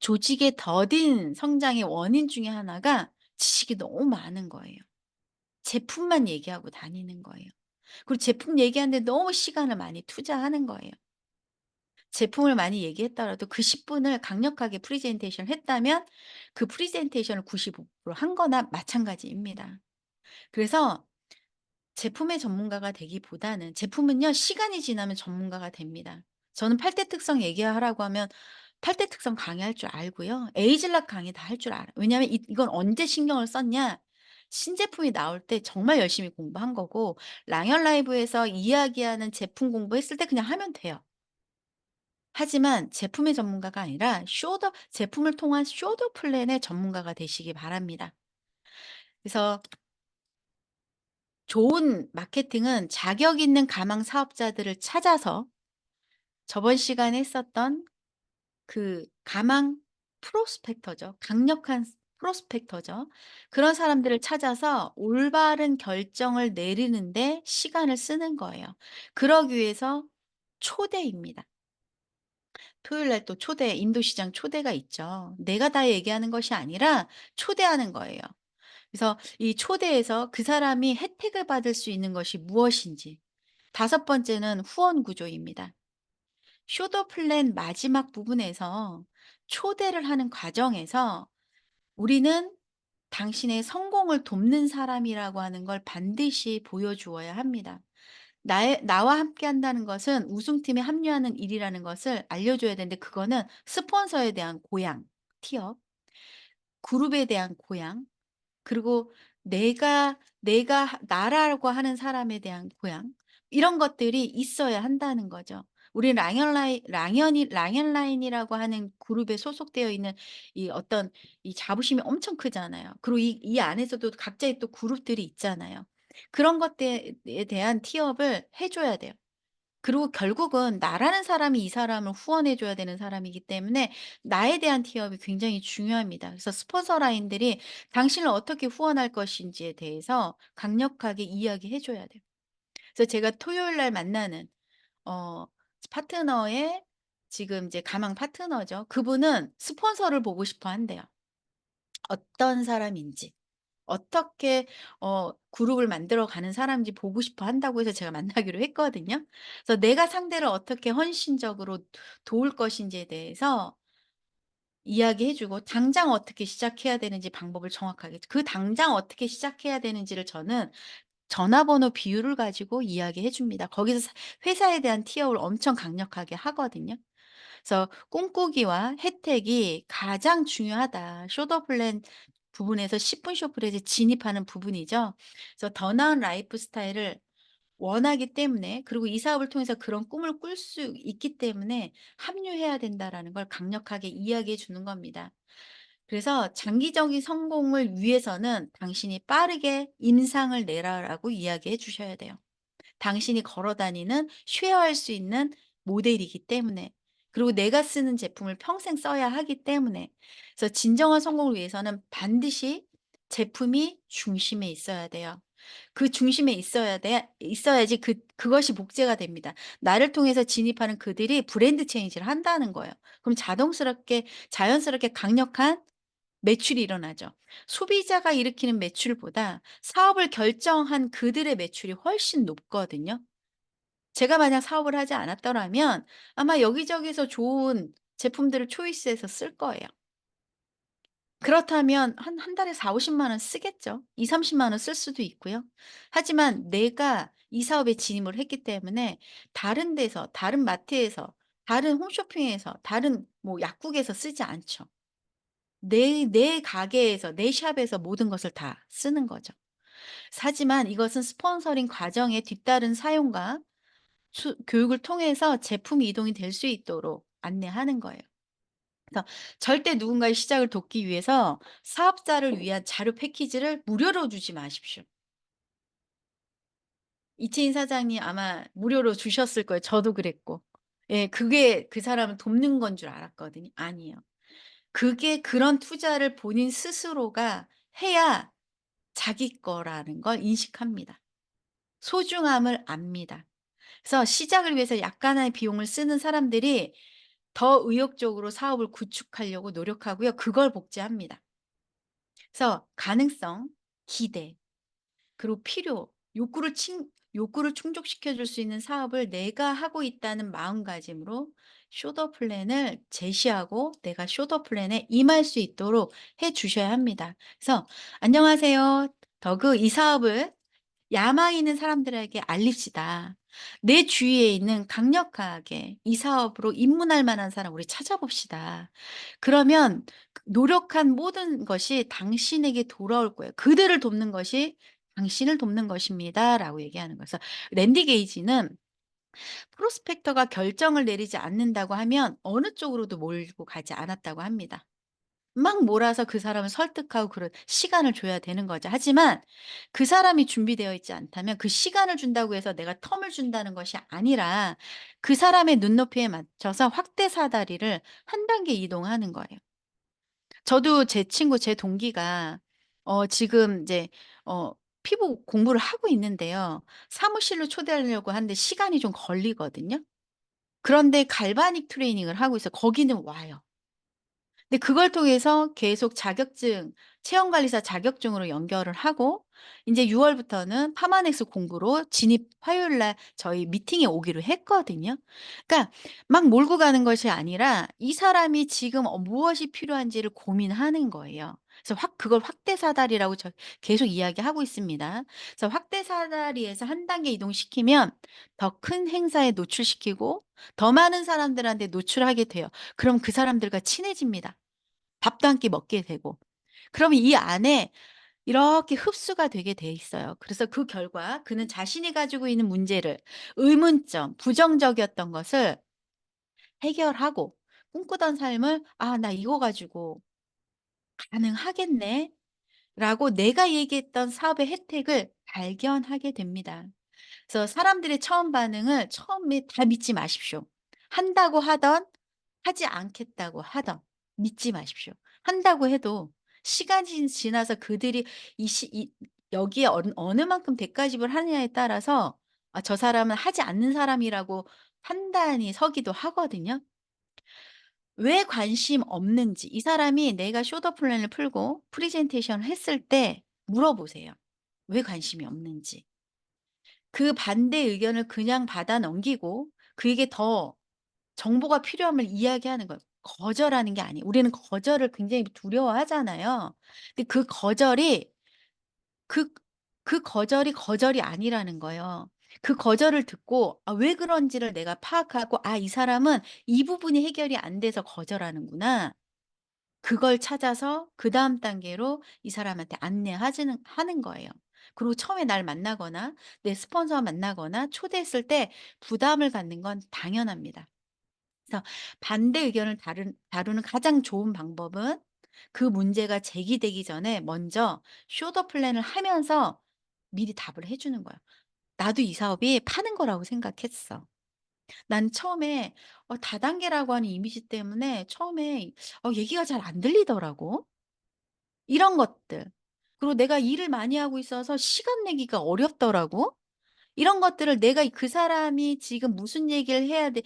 조직의 더딘 성장의 원인 중에 하나가 지식이 너무 많은 거예요. 제품만 얘기하고 다니는 거예요. 그리고 제품 얘기하는데 너무 시간을 많이 투자하는 거예요. 제품을 많이 얘기했더라도 그 10 분을 강력하게 프레젠테이션을 했다면 그 프레젠테이션을 95%한 거나 마찬가지입니다. 그래서 제품의 전문가가 되기보다는 제품은요 시간이 지나면 전문가가 됩니다. 저는 8대 특성 얘기하라고 하면 8대 특성 강의할 줄 알고요. 에이즐락 강의 다 할 줄 알아요. 왜냐하면 이건 언제 신경을 썼냐. 신제품이 나올 때 정말 열심히 공부한 거고 랑연 라이브에서 이야기하는 제품 공부했을 때 그냥 하면 돼요. 하지만 제품의 전문가가 아니라 제품을 통한 쇼더 플랜의 전문가가 되시기 바랍니다. 그래서 좋은 마케팅은 자격 있는 가망 사업자들을 찾아서 저번 시간에 했었던 그 가망 프로스펙터죠. 강력한 프로스펙터죠. 그런 사람들을 찾아서 올바른 결정을 내리는데 시간을 쓰는 거예요. 그러기 위해서 초대입니다. 토요일 날 또 인도 시장 초대가 있죠. 내가 다 얘기하는 것이 아니라 초대하는 거예요. 그래서 이 초대에서 그 사람이 혜택을 받을 수 있는 것이 무엇인지. 다섯 번째는 후원 구조입니다. 쇼더 플랜 마지막 부분에서 초대를 하는 과정에서 우리는 당신의 성공을 돕는 사람이라고 하는 걸 반드시 보여주어야 합니다. 나와 함께 한다는 것은 우승팀에 합류하는 일이라는 것을 알려줘야 되는데 그거는 스폰서에 대한 고양, 티업, 그룹에 대한 고양, 그리고 나라고 하는 사람에 대한 고향, 이런 것들이 있어야 한다는 거죠. 우리 랑연라인이라고 하는 그룹에 소속되어 있는 이 어떤 이 자부심이 엄청 크잖아요. 그리고 이 안에서도 각자의 또 그룹들이 있잖아요. 그런 것들에 대한 티업을 해 줘야 돼요. 그리고 결국은 나라는 사람이 이 사람을 후원해 줘야 되는 사람이기 때문에 나에 대한 티업이 굉장히 중요합니다. 그래서 스폰서 라인들이 당신을 어떻게 후원할 것인지에 대해서 강력하게 이야기해 줘야 돼요. 그래서 제가 토요일 날 만나는 어 파트너의 지금 이제 가망 파트너죠. 그분은 스폰서를 보고 싶어 한대요. 어떤 사람인지. 어떻게 그룹을 만들어 가는 사람인지 보고 싶어 한다고 해서 제가 만나기로 했거든요. 그래서 내가 상대를 어떻게 헌신적으로 도울 것인지에 대해서 이야기해 주고 당장 어떻게 시작해야 되는지 방법을 정확하게, 그 당장 어떻게 시작해야 되는지를 저는 전화번호 비율을 가지고 이야기해 줍니다. 거기서 회사에 대한 티업을 엄청 강력하게 하거든요. 그래서 꿈꾸기와 혜택이 가장 중요하다. 쇼더 플랜 부분에서 10분 쇼플렛에 진입하는 부분이죠. 그래서 더 나은 라이프 스타일을 원하기 때문에, 그리고 이 사업을 통해서 그런 꿈을 꿀 수 있기 때문에 합류해야 된다라는 걸 강력하게 이야기해 주는 겁니다. 그래서 장기적인 성공을 위해서는 당신이 빠르게 임상을 내라라고 이야기해 주셔야 돼요. 당신이 걸어 다니는 쉐어할 수 있는 모델이기 때문에, 그리고 내가 쓰는 제품을 평생 써야 하기 때문에. 그래서 진정한 성공을 위해서는 반드시 제품이 중심에 있어야 돼요. 그 중심에 있어야지 그것이 복제가 됩니다. 나를 통해서 진입하는 그들이 브랜드 체인지를 한다는 거예요. 그럼 자연스럽게 강력한 매출이 일어나죠. 소비자가 일으키는 매출보다 사업을 결정한 그들의 매출이 훨씬 높거든요. 제가 만약 사업을 하지 않았더라면 아마 여기저기서 좋은 제품들을 초이스해서 쓸 거예요. 그렇다면 한 달에 40-50만 원 쓰겠죠. 20-30만 원 쓸 수도 있고요. 하지만 내가 이 사업에 진입을 했기 때문에 다른 데서, 다른 마트에서, 다른 홈쇼핑에서, 다른 뭐 약국에서 쓰지 않죠. 내 가게에서, 내 샵에서 모든 것을 다 쓰는 거죠. 하지만 이것은 스폰서링 과정에 뒤따른 사용과 교육을 통해서 제품 이동이 될 수 있도록 안내하는 거예요. 그래서 절대 누군가의 시작을 돕기 위해서 사업자를 위한 자료 패키지를 무료로 주지 마십시오. 이채인 사장님 아마 무료로 주셨을 거예요. 저도 그랬고. 예, 그게 그 사람을 돕는 건 줄 알았거든요. 아니에요. 그게 그런 투자를 본인 스스로가 해야 자기 거라는 걸 인식합니다. 소중함을 압니다. 그래서 시작을 위해서 약간의 비용을 쓰는 사람들이 더 의욕적으로 사업을 구축하려고 노력하고요. 그걸 복제합니다. 그래서 가능성, 기대, 그리고 필요, 욕구를 충족시켜 줄 수 있는 사업을 내가 하고 있다는 마음가짐으로 쇼더 플랜을 제시하고 내가 쇼더 플랜에 임할 수 있도록 해 주셔야 합니다. 그래서 "안녕하세요. 더그 이 사업을 야망 있는 사람들에게 알립시다. 내 주위에 있는 강력하게 이 사업으로 입문할 만한 사람 우리 찾아봅시다. 그러면 노력한 모든 것이 당신에게 돌아올 거예요. 그들을 돕는 것이 당신을 돕는 것입니다."라고 얘기하는 거예요. 그래서 랜디 게이지는 프로스펙터가 결정을 내리지 않는다고 하면 어느 쪽으로도 몰고 가지 않았다고 합니다. 막 몰아서 그 사람을 설득하고 그런 시간을 줘야 되는 거죠. 하지만 그 사람이 준비되어 있지 않다면 그 시간을 준다고 해서 내가 텀을 준다는 것이 아니라 그 사람의 눈높이에 맞춰서 확대 사다리를 한 단계 이동하는 거예요. 저도 제 친구, 제 동기가 지금 이제 어 피부 공부를 하고 있는데요. 사무실로 초대하려고 하는데 시간이 좀 걸리거든요. 그런데 갈바닉 트레이닝을 하고 있어요. 거기는 와요. 근데 그걸 통해서 계속 체험관리사 자격증으로 연결을 하고 인제 6 월부터는 파마넥스 공부로 진입, 화요일 날 저희 미팅에 오기로 했거든요. 그러니까 막 몰고 가는 것이 아니라 이 사람이 지금 무엇이 필요한지를 고민하는 거예요. 그래서 그걸 확대 사다리라고 계속 이야기하고 있습니다. 그래서 확대 사다리에서 한 단계 이동시키면 더 큰 행사에 노출시키고 더 많은 사람들한테 노출하게 돼요. 그럼 그 사람들과 친해집니다. 밥도 한 끼 먹게 되고. 그러면 이 안에 이렇게 흡수가 되게 돼 있어요. 그래서 그 결과 그는 자신이 가지고 있는 문제를 의문점, 부정적이었던 것을 해결하고 꿈꾸던 삶을 '아 나 이거 가지고 가능하겠네.'라고 내가 얘기했던 사업의 혜택을 발견하게 됩니다. 그래서 사람들의 처음 반응을 처음에 다 믿지 마십시오. 한다고 하던 하지 않겠다고 하던 믿지 마십시오. 한다고 해도 시간이 지나서 그들이 여기에 어느 만큼 대가집을 하느냐에 따라서 저 사람은 하지 않는 사람이라고 판단이 서기도 하거든요. 왜 관심 없는지 이 사람이 내가 쇼더 플랜을 풀고 프레젠테이션을 했을 때 물어보세요. 왜 관심이 없는지. 그 반대 의견을 그냥 받아 넘기고 그에게 더 정보가 필요함을 이야기하는 거예요. 거절하는 게 아니에요. 우리는 거절을 굉장히 두려워하잖아요. 근데 그 그 거절이 거절이 아니라는 거예요. 그 거절을 듣고 왜 그런지를 내가 파악하고 '아 이 사람은 이 부분이 해결이 안 돼서 거절하는구나.' 그걸 찾아서 그다음 단계로 이 사람한테 안내하지는 하는 거예요. 그리고 처음에 날 만나거나 내 스폰서 만나거나 초대했을 때 부담을 갖는 건 당연합니다. 그래서 반대 의견을 다루는 가장 좋은 방법은 그 문제가 제기되기 전에 먼저 쇼더 플랜을 하면서 미리 답을 해 주는 거예요. "나도 이 사업이 파는 거라고 생각했어. 난 처음에 다단계라고 하는 이미지 때문에 처음에 얘기가 잘 안 들리더라고." 이런 것들. 그리고 내가 일을 많이 하고 있어서 시간 내기가 어렵더라고. 이런 것들을 내가 그 사람이 지금 무슨 얘기를 해야 돼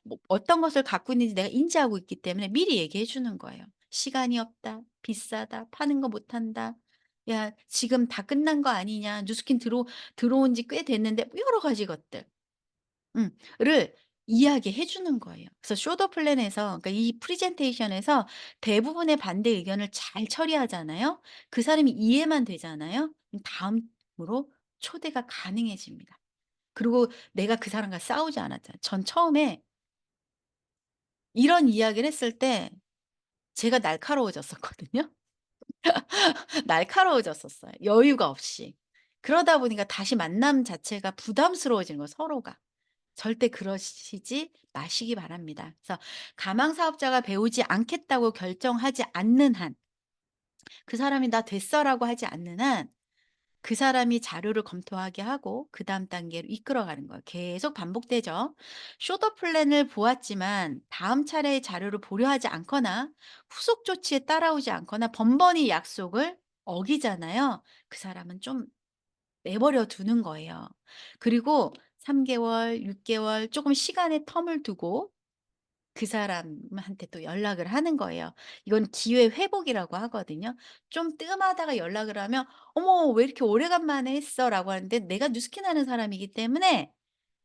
뭐 어떤 것을 갖고 있는지 내가 인지하고 있기 때문에 미리 얘기해 주는 거예요. "시간이 없다. 비싸다. 파는 거 못 한다. 야 지금 다 끝난 거 아니냐. 뉴스킨 들어온 지 꽤 됐는데." 뭐 여러 가지 것들. 를 이야기해 주는 거예요. 그래서 쇼더 플랜에서 그러니까 이 프레젠테이션에서 대부분의 반대 의견을 잘 처리하잖아요. 그 사람이 이해만 되잖아요. 그럼 다음으로 초대가 가능해집니다. 그리고 내가 그 사람과 싸우지 않았잖아요. 전 처음에 이런 이야기를 했을 때 제가 날카로워졌었거든요. 날카로워졌었어요, 여유가 없이. 그러다 보니까 다시 만남 자체가 부담스러워지는 거예요, 서로가. 절대 그러시지 마시기 바랍니다. 그래서 가망 사업자가 배우지 않겠다고 결정하지 않는 한, 그 사람이 "나 됐어."라고 하지 않는 한 그 사람이 자료를 검토하게 하고 그다음 단계로 이끌어가는 거예요. 계속 반복되죠. 쇼더 플랜을 보았지만 다음 차례의 자료를 보려 하지 않거나 후속 조치에 따라오지 않거나 번번이 약속을 어기잖아요. 그 사람은 좀 내버려 두는 거예요. 그리고 3 개월, 6 개월 조금 시간의 텀을 두고 그 사람한테 또 연락을 하는 거예요. 이건 기회 회복이라고 하거든요. 좀 뜸하다가 연락을 하면 "어머 왜 이렇게 오래간만에 했어?"라고 하는데 내가 뉴스킨 하는 사람이기 때문에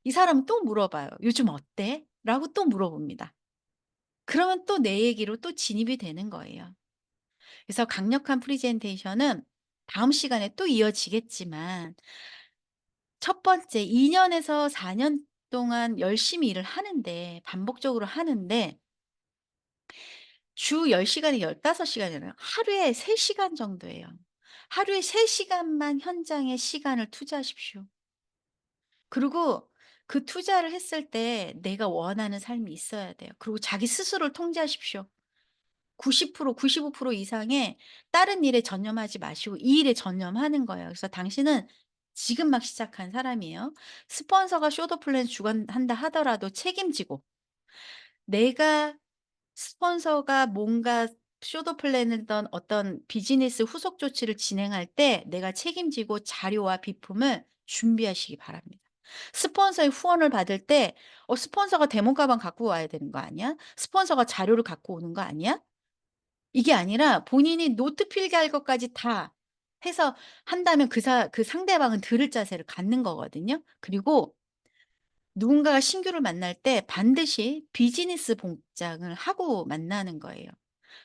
이 사람은 또 물어봐요. "요즘 어때?" 라고 또 물어봅니다. 그러면 또 내 얘기로 또 진입이 되는 거예요. 그래서 강력한 프레젠테이션은 다음 시간에 또 이어지겠지만 첫 번째 2 년에서 4년 동안 열심히 일을 하는데 반복적으로 하는데 주 10 시간에 15 시간이잖아요. 하루에 3 시간 정도예요. 하루에 3 시간만 현장에 시간을 투자하십시오. 그리고 그 투자를 했을 때 내가 원하는 삶이 있어야 돼요. 그리고 자기 스스로를 통제하십시오. 90% 95% 이상의 다른 일에 전념하지 마시고 이 일에 전념하는 거예요. 그래서 당신은 지금 막 시작한 사람이에요. 스폰서가 쇼더 플랜 주관한다 하더라도 책임지고 내가 스폰서가 뭔가 쇼도 플랜이든 어떤 비즈니스 후속 조치를 진행할 때 내가 책임지고 자료와 비품을 준비하시기 바랍니다. 스폰서의 후원을 받을 때 스폰서가 데모 가방 갖고 와야 되는 거 아니야? 스폰서가 자료를 갖고 오는 거 아니야?" 이게 아니라 본인이 노트 필기할 것까지 다 해서 한다면 그 상대방은 들을 자세를 갖는 거거든요. 그리고 누군가가 신규를 만날 때 반드시 비즈니스 복장을 하고 만나는 거예요.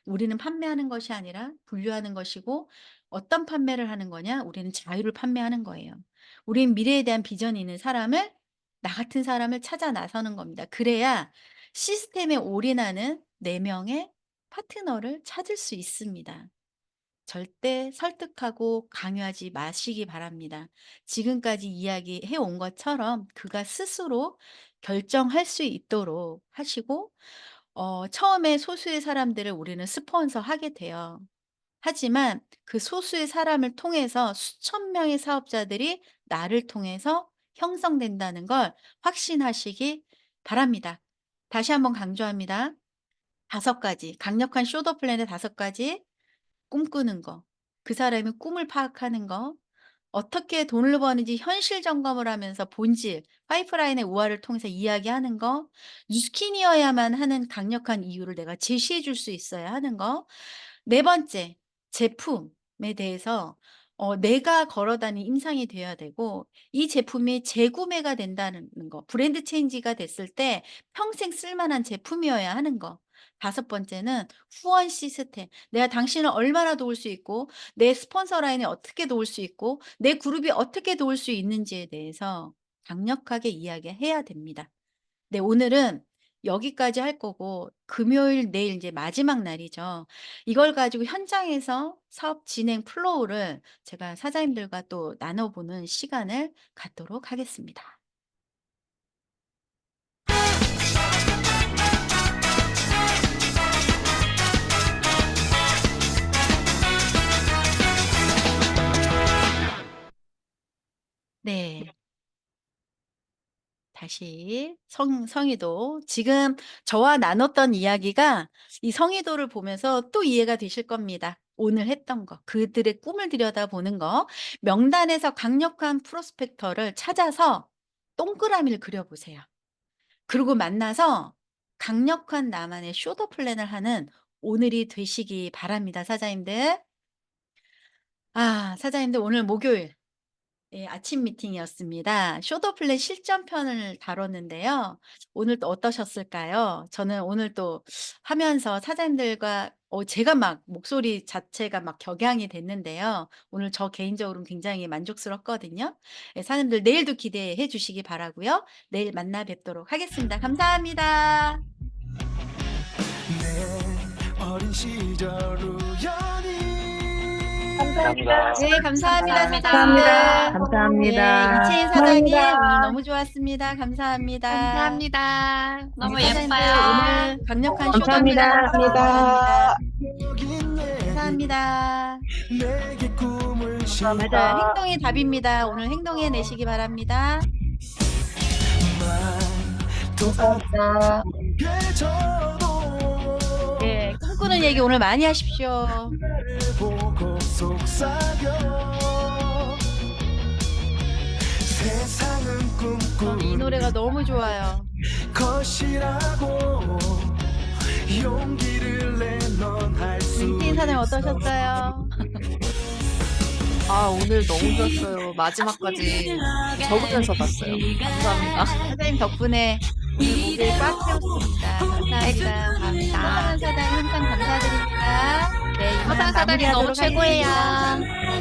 우리는 판매하는 것이 아니라 분류하는 것이고 어떤 판매를 하는 거냐? 우리는 자유를 판매하는 거예요. 우린 미래에 대한 비전이 있는 사람을 나 같은 사람을 찾아 나서는 겁니다. 그래야 시스템에 올인하는 4 명의 파트너를 찾을 수 있습니다. 절대 설득하고 강요하지 마시기 바랍니다. 지금까지 이야기해 온 것처럼 그가 스스로 결정할 수 있도록 하시고 처음에 소수의 사람들을 우리는 스폰서하게 돼요. 하지만 그 소수의 사람을 통해서 수천 명의 사업자들이 나를 통해서 형성된다는 걸 확신하시기 바랍니다. 다시 한번 강조합니다. 5가지 강력한 쇼더 플랜의 5가지 꿈꾸는 거, 그 사람의 꿈을 파악하는 거, 어떻게 돈을 버는지 현실 점검을 하면서 본질, 파이프라인의 우화를 통해서 이야기하는 거, 뉴스킨이어야만 하는 강력한 이유를 내가 제시해 줄 수 있어야 하는 거. 네 번째, 제품에 대해서 내가 걸어 다니는 임상이 되어야 되고 이 제품이 재구매가 된다는 거, 브랜드 체인지가 됐을 때 평생 쓸 만한 제품이어야 하는 거. 5번째는 후원 시스템. 내가 당신을 얼마나 도울 수 있고 내 스폰서 라인에 어떻게 도울 수 있고 내 그룹이 어떻게 도울 수 있는지에 대해서 강력하게 이야기해야 됩니다. 네, 오늘은 여기까지 할 거고 금요일 내일 이제 마지막 날이죠. 이걸 가지고 현장에서 사업 진행 플로우를 제가 사장님들과 또 나눠보는 시간을 갖도록 하겠습니다. 네. 다시 성의도. 지금 저와 나눴던 이야기가 이 성의도를 보면서 또 이해가 되실 겁니다. 오늘 했던 거, 그들의 꿈을 들여다보는 거, 명단에서 강력한 프로스펙터를 찾아서 동그라미를 그려보세요. 그리고 만나서 강력한 나만의 쇼더 플랜을 하는 오늘이 되시기 바랍니다, 사장님들. 사장님들 오늘 목요일 예, 아침 미팅이었습니다. 쇼더 플랜 실전편을 다뤘는데요. 오늘 또 어떠셨을까요? 저는 오늘 또 하면서 사장님들과 제가 막 목소리 자체가 막 격양이 됐는데요. 오늘 저 개인적으로는 굉장히 만족스럽거든요. 예, 사장님들 내일도 기대해 주시기 바라고요. 내일 만나 뵙도록 하겠습니다. 감사합니다. 내 어린 시절 우연히 감사합니다. 네, 감사합니다, 감사합니다. 사장님들. 감사합니다. 네, 이채인 사장님 오늘 너무 좋았습니다. 감사합니다. 감사합니다. 너무 우리 사장님들 예뻐요. 오늘 강력한 쇼더 감사합니다. 플랜 바랍니다. 여긴 내게 감사합니다. 내게 꿈을 맞아요. 행동이 답입니다. 오늘 행동해 내시기 바랍니다. 감사합니다. 심어도 네, 꿈꾸는 얘기 오늘 많이 하십시오. 보고 속삭여 세상은 꿈꾸는 이 노래가 너무 좋아요. 것이라고 용기를 내 넌 할 수 이채인 사장님 어떠셨어요? 오늘 너무 좋았어요. 마지막까지 적으면서 봤어요. 감사합니다. 사장님 덕분에 오늘 목요일 꽉 채웠습니다. 감사합니다. 감사합니다. 서상은 사장님 항상 감사드립니다. 네, 이만 서상 사장님 너무 마무리하도록 최고예요. 하겠습니다.